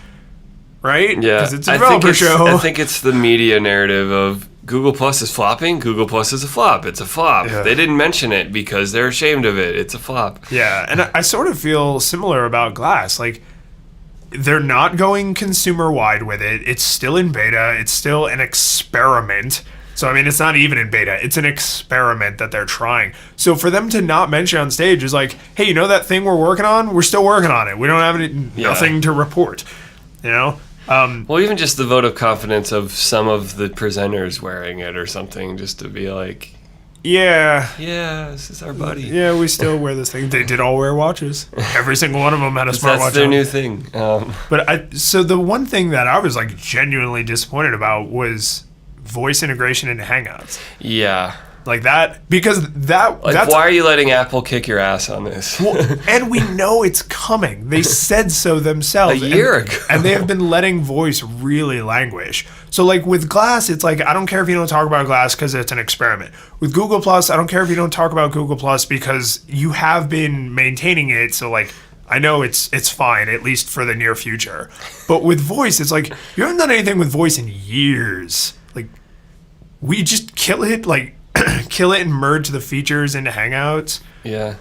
right? Yeah, because it's a developer show. I think it's the media narrative of Google Plus is flopping. Google Plus is a flop. It's a flop. Yeah. They didn't mention it because they're ashamed of it. It's a flop. Yeah, and I sort of feel similar about Glass. Like, they're not going consumer wide with it. It's still in beta. It's still an experiment. So, I mean, it's not even in beta. It's an experiment that they're trying. So, for them to not mention on stage is like, hey, you know that thing we're working on? We're still working on it. We don't have nothing to report. You know? Well, even just the vote of confidence of some of the presenters wearing it or something, just to be like, yeah, this is our buddy. Yeah, we still wear this thing. They did all wear watches. Every single one of them had a smartwatch. That's their new thing. So the one thing that I was like genuinely disappointed about was voice integration into Hangouts. Yeah. Like that, because that's... why are you letting Apple kick your ass on this? Well, and we know it's coming. They said so themselves. A year ago. And they have been letting voice really languish. So, like, with Glass, it's like, I don't care if you don't talk about Glass because it's an experiment. With Google Plus, I don't care if you don't talk about Google Plus because you have been maintaining it. So, like, I know it's fine, at least for the near future. But with voice, it's like, you haven't done anything with voice in years. Like, we just kill it, like... kill it and merge the features into Hangouts. Yeah.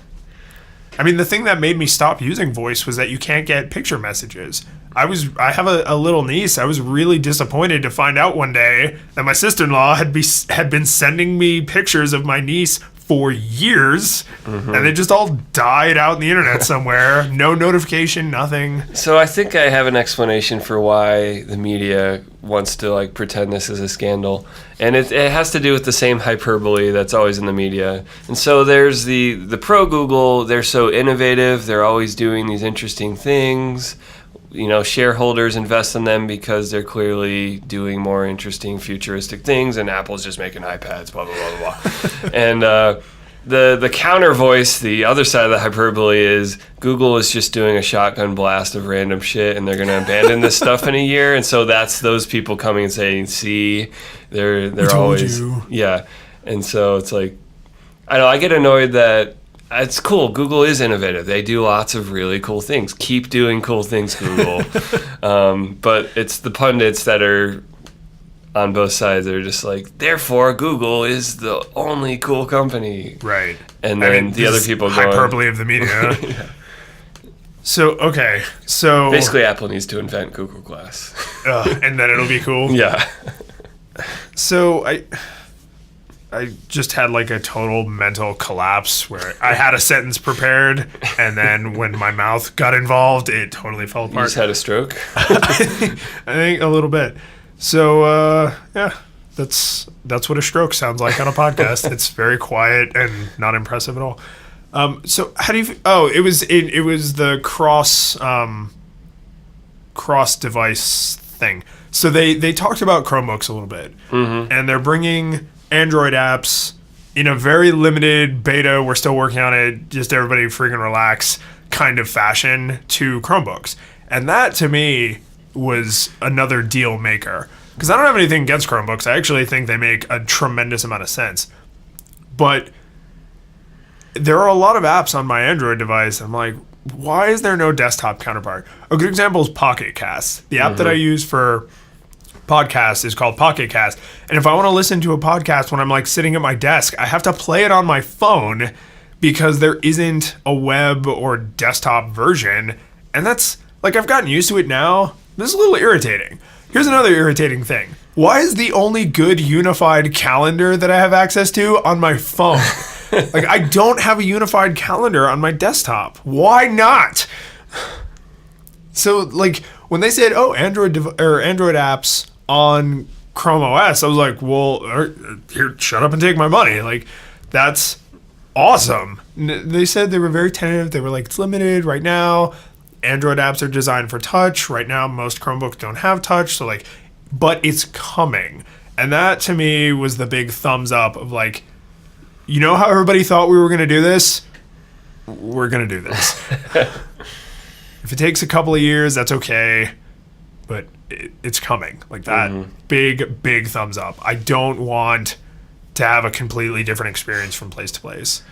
I mean, the thing that made me stop using voice was that you can't get picture messages. I have a little niece. I was really disappointed to find out one day that my sister-in-law had been sending me pictures of my niece for years, and they just all died out in the internet somewhere. No notification, nothing. So I think I have an explanation for why the media wants to like pretend this is a scandal, and it has to do with the same hyperbole that's always in the media. And so there's the pro Google. They're so innovative. They're always doing these interesting things. You know, shareholders invest in them because they're clearly doing more interesting futuristic things, and Apple's just making iPads, blah, blah, blah, blah, blah. And the counter voice, the other side of the hyperbole is Google is just doing a shotgun blast of random shit, and they're going to abandon this stuff in a year. And so that's those people coming and saying, see, they're always... you. Yeah. And so it's like, I know, I get annoyed that it's cool. Google is innovative. They do lots of really cool things. Keep doing cool things, Google. But it's the pundits that are on both sides. They're just like, therefore, Google is the only cool company. Right. And then the other people go hyperbole of the media. Yeah. So basically, Apple needs to invent Google Glass. And then it'll be cool. Yeah. So I just had like a total mental collapse where I had a sentence prepared, and then when my mouth got involved, it totally fell apart. You just had a stroke? I think a little bit. So, yeah, that's what a stroke sounds like on a podcast. It's very quiet and not impressive at all. So how do you? It was the cross device thing. So they talked about Chromebooks a little bit, and they're bringing Android apps in a very limited beta. We're still working on it. Just everybody freaking relax kind of fashion to Chromebooks, and that to me was another deal maker because I don't have anything against Chromebooks. I actually think they make a tremendous amount of sense, but there are a lot of apps on my Android device. I'm like, why is there no desktop counterpart? A good example is Pocket Cast. The app that I use for podcasts is called Pocket Cast. And if I want to listen to a podcast when I'm like sitting at my desk, I have to play it on my phone because there isn't a web or desktop version. And that's like, I've gotten used to it now. This is a little irritating. Here's another irritating thing. Why is the only good unified calendar that I have access to on my phone? Like, I don't have a unified calendar on my desktop. Why not? So, like, when they said, Android apps on Chrome OS, I was like, well, here, shut up and take my money. Like, that's awesome. They said they were very tentative. They were like, it's limited right now. Android apps are designed for touch. Right now, most Chromebooks don't have touch. So, like, but it's coming. And that, to me, was the big thumbs up of, like, you know how everybody thought we were going to do this? We're going to do this. If it takes a couple of years, that's okay. But it's coming. Like that big thumbs up. I don't want to have a completely different experience from place to place.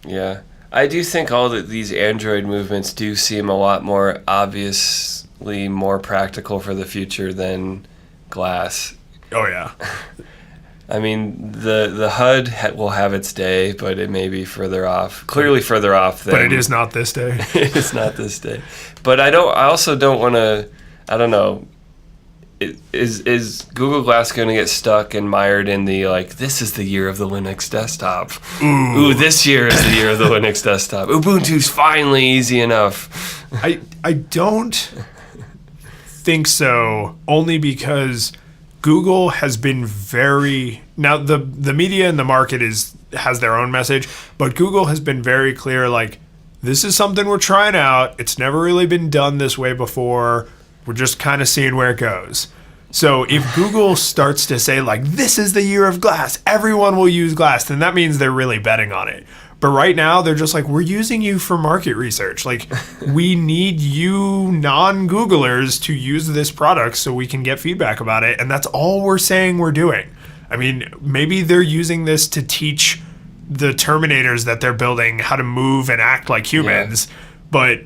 Yeah. I do think all these Android movements do seem a lot more obviously more practical for the future than Glass. Oh, yeah. I mean, the HUD will have its day, but it may be further off. Clearly further off than... But it is not this day. It is not this day. But I also don't want to... I don't know. Is Google Glass going to get stuck and mired in the, like, this is the year of the Linux desktop. Ooh, this year is the year of the Linux desktop. Ubuntu's finally easy enough. I don't think so, only because Google has been very... Now, the media and the market has their own message, but Google has been very clear, like, this is something we're trying out. It's never really been done this way before. We're just kind of seeing where it goes. So if Google starts to say, like, this is the year of Glass, everyone will use Glass, then that means they're really betting on it. But right now, they're just like, we're using you for market research. Like, we need you non-Googlers to use this product so we can get feedback about it. And that's all we're saying we're doing. I mean, maybe they're using this to teach the Terminators that they're building how to move and act like humans. Yeah. But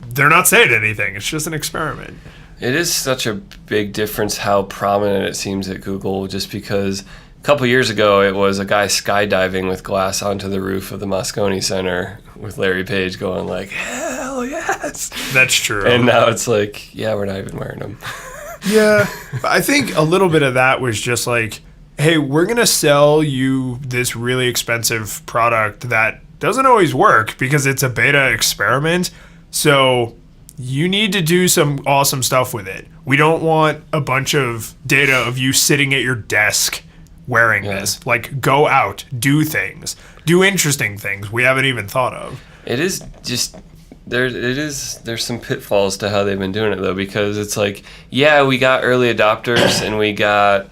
they're not saying anything. It's just an experiment. It is such a big difference how prominent it seems at Google, just because a couple years ago it was a guy skydiving with Glass onto the roof of the Moscone Center with Larry Page going like, hell yes. That's true. And now it's like, yeah, we're not even wearing them. Yeah. I think a little bit of that was just like, hey, we're going to sell you this really expensive product that doesn't always work because it's a beta experiment. So you need to do some awesome stuff with it. We don't want a bunch of data of you sitting at your desk wearing this. Like, go out, do things, do interesting things we haven't even thought of. It is just... There's some pitfalls to how they've been doing it, though, because it's like, yeah, we got early adopters and we got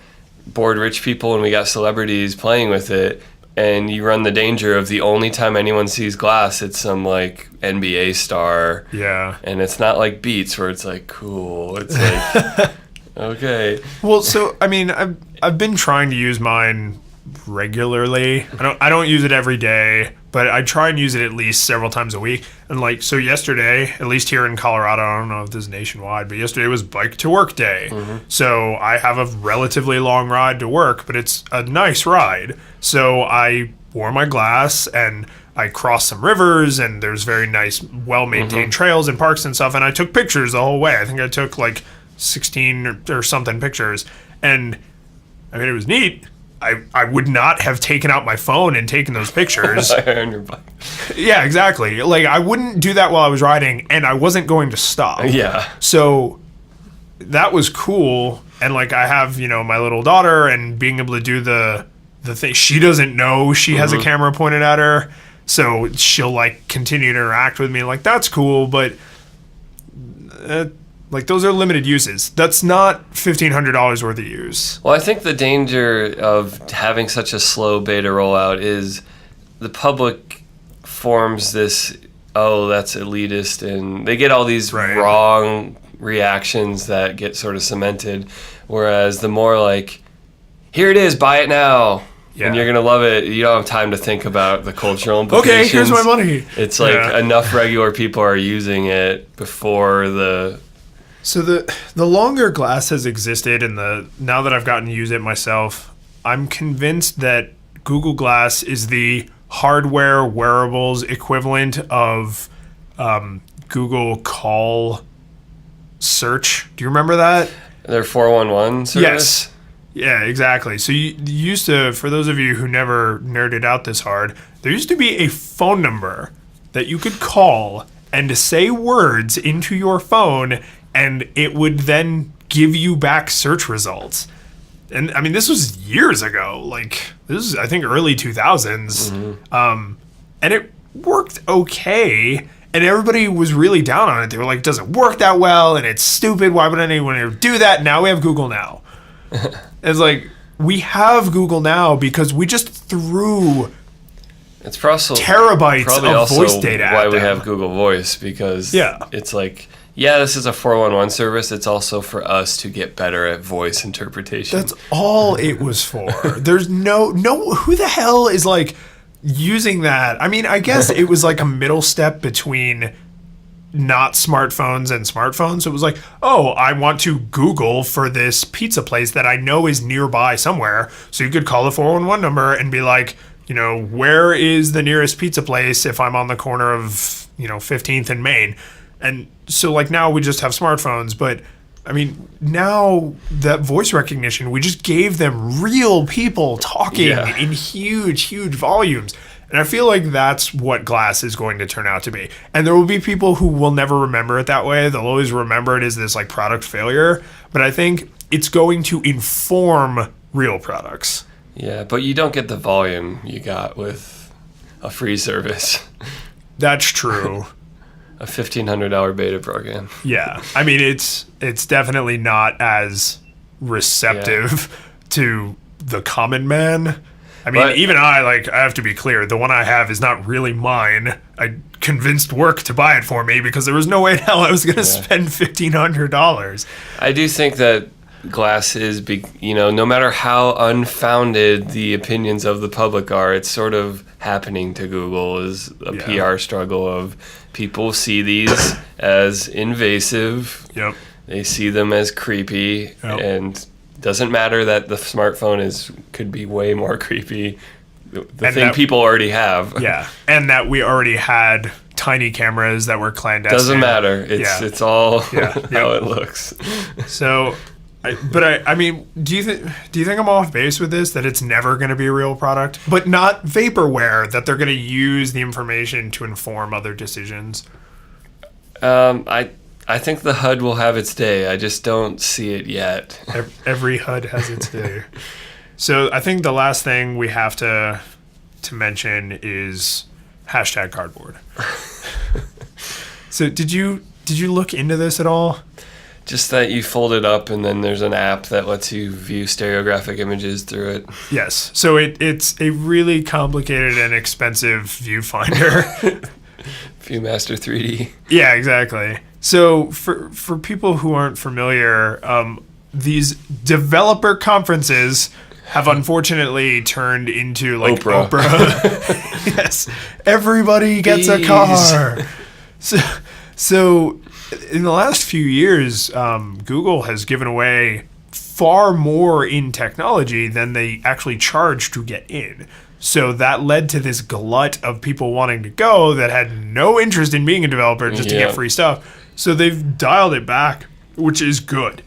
bored rich people and we got celebrities playing with it, and you run the danger of the only time anyone sees Glass, it's some, like, NBA star. Yeah. And it's not like Beats where it's like, cool. It's like, okay. Well, so, I mean, I've been trying to use mine regularly. I don't use it every day, but I try and use it at least several times a week. And like, so yesterday, at least here in Colorado, I don't know if this is nationwide, but yesterday was bike to work day. Mm-hmm. So I have a relatively long ride to work, but it's a nice ride. So I wore my Glass and I crossed some rivers, and there's very nice, well-maintained trails and parks and stuff. And I took pictures the whole way. I think I took like 16 or something pictures. And I mean, it was neat. I would not have taken out my phone and taken those pictures. On your bike. Yeah, exactly. Like, I wouldn't do that while I was riding, and I wasn't going to stop. Yeah. So that was cool. And like, I have, you know, my little daughter, and being able to do the thing. She doesn't know she has a camera pointed at her, so she'll like continue to interact with me. Like, that's cool, but like, those are limited uses. That's not $1,500 worth of use. Well, I think the danger of having such a slow beta rollout is the public forms this, oh, that's elitist, and they get all these wrong reactions that get sort of cemented. Whereas the more like, here it is, buy it now. Yeah. And you're going to love it. You don't have time to think about the cultural implications. Okay, here's my money. It's like enough regular people are using it before the... So the longer Glass has existed, and now that I've gotten to use it myself, I'm convinced that Google Glass is the hardware wearables equivalent of Google Call Search. Do you remember that? Their 411 service? Yes. Yeah, exactly. So you used to, for those of you who never nerded out this hard, there used to be a phone number that you could call and say words into your phone, and it would then give you back search results. And I mean, this was years ago. Like, this is, I think, early 2000s. Mm-hmm. And it worked okay. And everybody was really down on it. They were like, it doesn't work that well, and it's stupid. Why would anyone ever do that? Now we have Google Now. It's like, we have Google Now because we just threw It's probably terabytes of also voice data. Why we have Google Voice, because it's like, yeah, this is a 411 service. It's also for us to get better at voice interpretation. That's all it was for. There's no who the hell is like using that? I mean, I guess it was like a middle step between not smartphones and smartphones. It was like, oh, I want to Google for this pizza place that I know is nearby somewhere. So you could call the 411 number and be like, you know, where is the nearest pizza place if I'm on the corner of, you know, 15th and Main? And so like now we just have smartphones, but I mean, now that voice recognition, we just gave them real people talking in huge, huge volumes. And I feel like that's what Glass is going to turn out to be. And there will be people who will never remember it that way. They'll always remember it as this like product failure. But I think it's going to inform real products. Yeah, but you don't get the volume you got with a free service. That's true. A $1,500 beta program. Yeah. I mean, it's definitely not as receptive to the common man. I mean, even I have to be clear, the one I have is not really mine. I convinced work to buy it for me because there was no way in hell I was going to spend $1,500. I do think that Glass is, no matter how unfounded the opinions of the public are, it's sort of happening to Google is a PR struggle of people see these as invasive. Yep. They see them as creepy, and doesn't matter that the smartphone could be way more creepy. The thing people already have. Yeah, and that we already had tiny cameras that were clandestine. Doesn't matter. It's all how it looks. So, I mean, do you think I'm off base with this? That it's never going to be a real product, but not vaporware. That they're going to use the information to inform other decisions. I think the HUD will have its day. I just don't see it yet. Every HUD has its day. So I think the last thing we have to mention is #cardboard. So did you look into this at all? Just that you fold it up and then there's an app that lets you view stereographic images through it. Yes. So it's a really complicated and expensive viewfinder. Viewmaster 3D. Yeah, exactly. So for people who aren't familiar, these developer conferences have unfortunately turned into like Oprah. Yes. Everybody gets a car. So in the last few years, Google has given away far more in technology than they actually charge to get in. So that led to this glut of people wanting to go that had no interest in being a developer just to get free stuff. So they've dialed it back, which is good.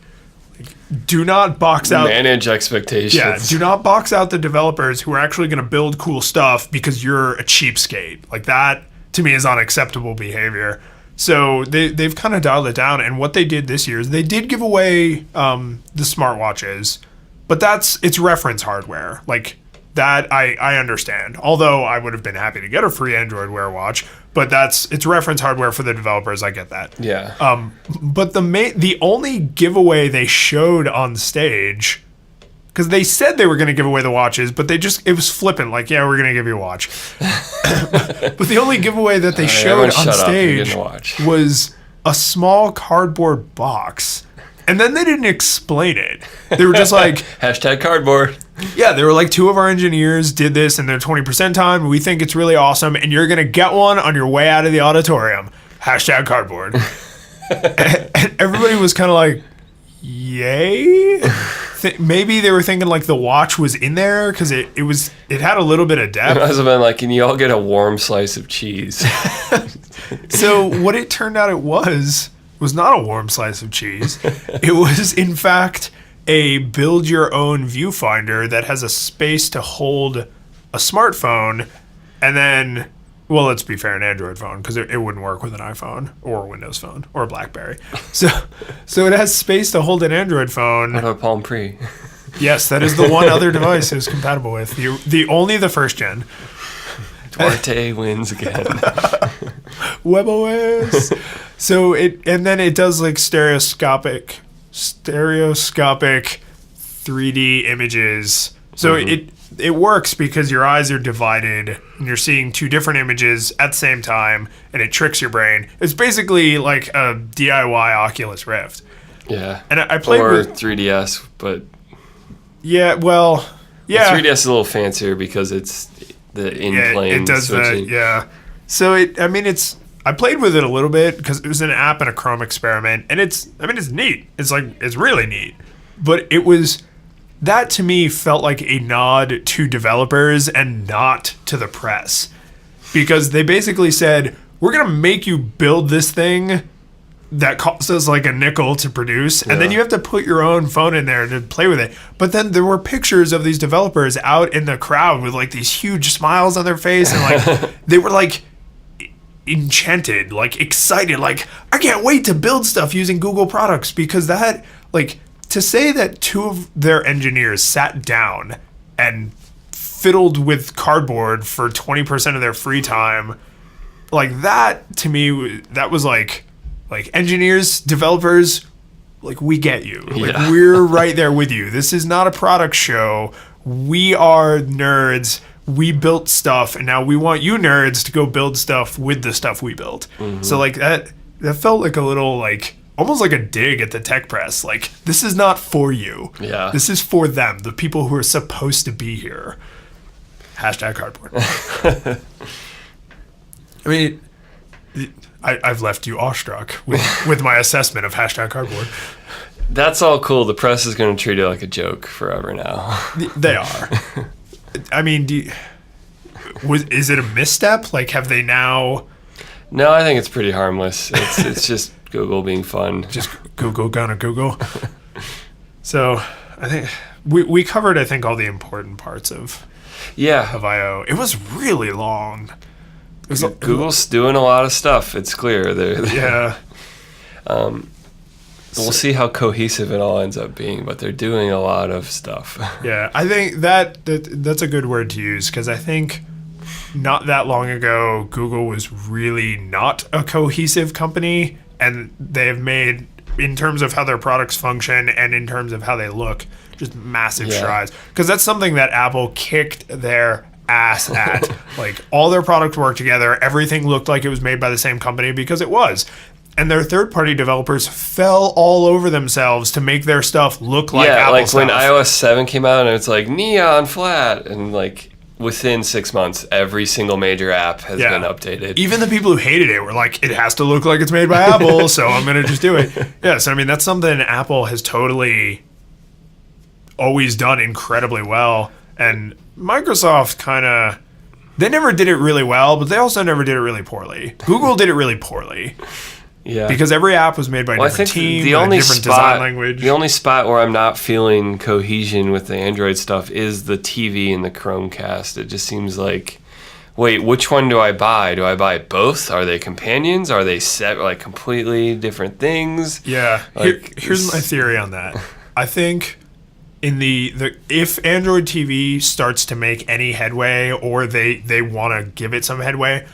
Do not box out... Manage expectations. Yeah, do not box out the developers who are actually going to build cool stuff because you're a cheapskate. Like that, to me, is unacceptable behavior. So they've kind of dialed it down. And what they did this year is they did give away the smartwatches, but it's reference hardware. Like that I understand. Although I would have been happy to get a free Android Wear watch, but it's reference hardware for the developers. I get that. Yeah. But the only giveaway they showed on stage, because they said they were going to give away the watches, but it was flippant. Like, yeah, we're going to give you a watch. But the only giveaway that they showed on stage was a small cardboard box. And then they didn't explain it. They were just like... #cardboard. Yeah, they were like, 2 of our engineers did this in their 20% time. We think it's really awesome. And you're going to get one on your way out of the auditorium. #cardboard. And everybody was kind of like, yay? Maybe they were thinking like the watch was in there because it had a little bit of depth. It must have been like, can you all get a warm slice of cheese? So what it turned out it was not a warm slice of cheese. It was, in fact, a build-your-own viewfinder that has a space to hold a smartphone, and then, well, let's be fair, an Android phone, because it wouldn't work with an iPhone or a Windows phone or a BlackBerry. So it has space to hold an Android phone. What about Palm Pre? Yes, that is the one other device it was compatible with. Only the first gen. Duarte wins again. WebOS. So then it does like stereoscopic 3D images. So it works because your eyes are divided and you're seeing two different images at the same time, and it tricks your brain. It's basically like a DIY Oculus Rift. Yeah. And I played or with 3DS, but yeah, well, yeah. 3DS is a little fancier because it's the in-plane it does switching. that. Yeah. So I played with it a little bit because it was an app and a Chrome experiment, and it's neat. It's really neat. But that to me felt like a nod to developers and not to the press, because they basically said, we're going to make you build this thing that costs us like a nickel to produce, and then you have to put your own phone in there to play with it. But then there were pictures of these developers out in the crowd with like these huge smiles on their face, and like they were like enchanted, like excited, like I can't wait to build stuff using Google products, because that, like, to say that two of their engineers sat down and fiddled with cardboard for 20% of their free time, like that to me, that was like engineers, developers, like, we get you. Like, we're right there with you. This is not a product show. We are nerds. We built stuff, and now we want you nerds to go build stuff with the stuff we built. Mm-hmm. So like that felt like a little, like, almost like a dig at the tech press. Like, this is not for you. Yeah. This is for them, the people who are supposed to be here. #cardboard. I mean, I've left you awestruck with my assessment of #cardboard. That's all cool. The press is going to treat it like a joke forever now. They are. I mean, is it a misstep? Like, have they now? No, I think it's pretty harmless. It's just Google being fun. Just Google gonna Google. So I think we covered, I think, all the important parts of I/O. It was really long. Google's doing a lot of stuff. It's clear. Yeah. We'll see how cohesive it all ends up being, but they're doing a lot of stuff. Yeah, I think that's a good word to use, because I think not that long ago, Google was really not a cohesive company, and they have made, in terms of how their products function and in terms of how they look, just massive strides. Because that's something that Apple kicked their ass at. Like, all their products worked together. Everything looked like it was made by the same company, because it was. And their third-party developers fell all over themselves to make their stuff look like Apple like stuff. when iOS 7 came out and it's like neon flat, and like within 6 months, every single major app has been updated. Even the people who hated it were like, it has to look like it's made by Apple, so I'm going to just do it. Yeah, so I mean, that's something Apple has totally always done incredibly well. And Microsoft kind of, they never did it really well, but they also never did it really poorly. Google did it really poorly. Yeah. Because every app was made by a different team, a different design language. The only spot where I'm not feeling cohesion with the Android stuff is the TV and the Chromecast. It just seems like, wait, which one do I buy? Do I buy both? Are they companions? Are they set like completely different things? Yeah. Like, here's my theory on that. I think if Android TV starts to make any headway, or they want to give it some headway,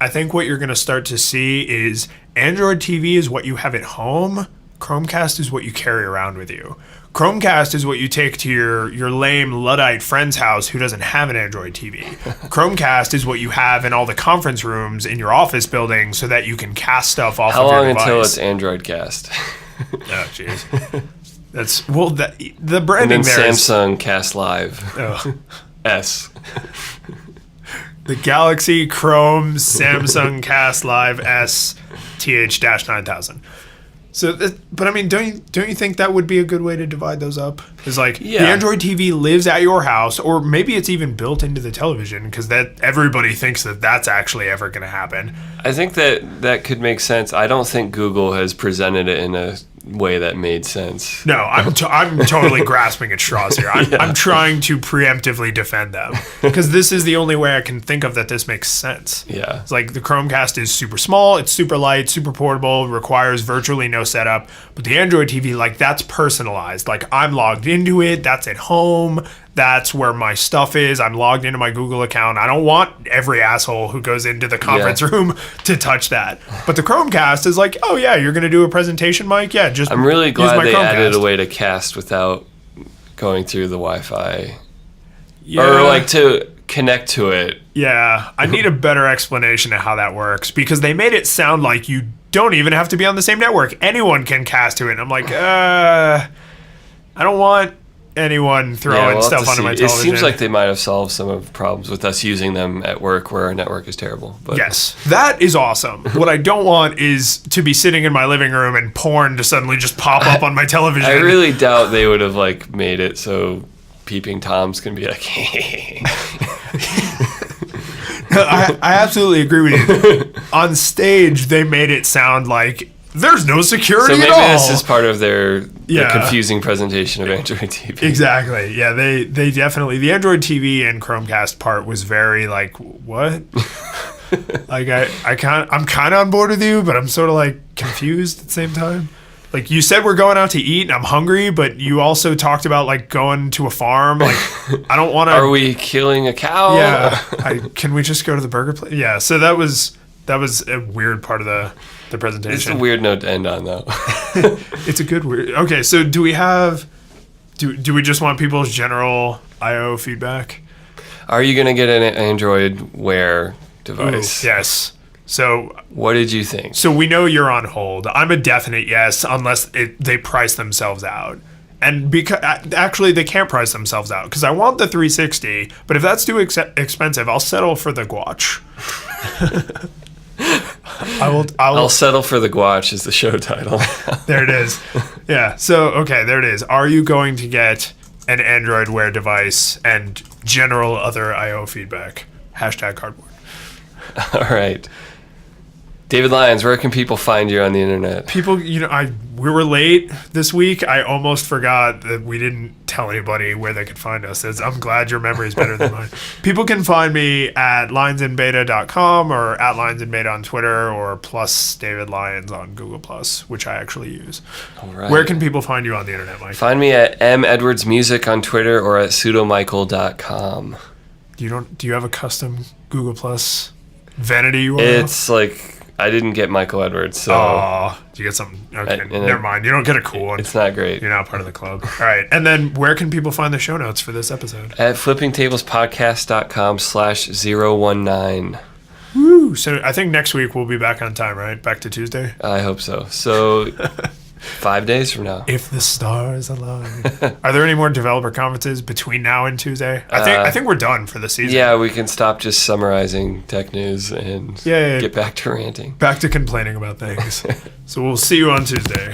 I think what you're going to start to see is Android TV is what you have at home. Chromecast is what you carry around with you. Chromecast is what you take to your lame Luddite friend's house who doesn't have an Android TV. Chromecast is what you have in all the conference rooms in your office building so that you can cast stuff off of your device. How long until it's Android Cast? Oh, jeez. That's, well, the branding and then there Samsung Cast Live. Oh. S. The Galaxy Chrome Samsung Cast Live S TH-9000. So, but I mean, don't you think that would be a good way to divide those up? It's like the Android TV lives at your house, or maybe it's even built into the television, because that everybody thinks that that's actually ever going to happen. I think that could make sense. I don't think Google has presented it in a way that made sense. No, I'm totally grasping at straws here. I'm trying to preemptively defend them, because this is the only way I can think of that this makes sense. Yeah. It's like the Chromecast is super small, it's super light, super portable, requires virtually no setup, but the Android TV, like, that's personalized. Like, I'm logged into it, that's at home, that's where my stuff is. I'm logged into my Google account. I don't want every asshole who goes into the conference room to touch that. But the Chromecast is like, oh yeah, you're going to do a presentation, Mike? Yeah, just I'm really glad they Chromecast. added a way to cast without going through the Wi-Fi or like to connect to it. Yeah, I need a better explanation of how that works, because they made it sound like you don't even have to be on the same network. Anyone can cast to it. And I'm like, I don't want anyone throwing stuff onto my television. It seems like they might have solved some of the problems with us using them at work where our network is terrible. But yes, that is awesome. What I don't want is to be sitting in my living room and porn to suddenly just pop up on my television. I really doubt they would have like made it so peeping Toms can be like, I absolutely agree with you. On stage, they made it sound like there's no security so at all. maybe this is part of their confusing presentation of Android TV. Exactly. Yeah, they definitely, the Android TV and Chromecast part was very like, what? Like I'm kind of on board with you, but I'm sort of like confused at the same time. Like, you said we're going out to eat and I'm hungry, but you also talked about like going to a farm. Like, I don't want to. Are we killing a cow? Yeah. Can we just go to the burger place? Yeah. So that was a weird part of the presentation. It's a weird note to end on, though. It's a good weird. Okay. So do we we just want people's general I/O feedback? Are you going to get an Android Wear device? Ooh, yes. So what did you think? So we know you're on hold. I'm a definite yes, unless they price themselves out. And because actually they can't price themselves out, because I want the 360, but if that's too expensive, I'll settle for the Gwatch. I'll settle for the Gwatch is the show title. There it is. Yeah. So okay, there it is. Are you going to get an Android Wear device and general other I/O feedback? #cardboard. All right. David Lyons, where can people find you on the internet? People, we were late this week. I almost forgot that we didn't tell anybody where they could find us. I'm glad your memory is better than mine. People can find me at lyonsinbeta.com or at lyonsinbeta on Twitter, or plus David Lyons on Google+, which I actually use. All right. Where can people find you on the internet, Mike? Find me at medwardsmusic on Twitter or at pseudomichael.com. Do you have a custom Google+ vanity URL? It's like, I didn't get Michael Edwards, so... Oh, you get something... Okay, never mind. You don't get a cool one. It's not great. You're not part of the club. All right. And then where can people find the show notes for this episode? At flippingtablespodcast.com/019. Woo! So I think next week we'll be back on time, right? Back to Tuesday? I hope so. So... 5 days from now. If the stars align. Are there any more developer conferences between now and Tuesday? I think we're done for the season. Yeah, we can stop just summarizing tech news and get back to ranting. Back to complaining about things. So we'll see you on Tuesday.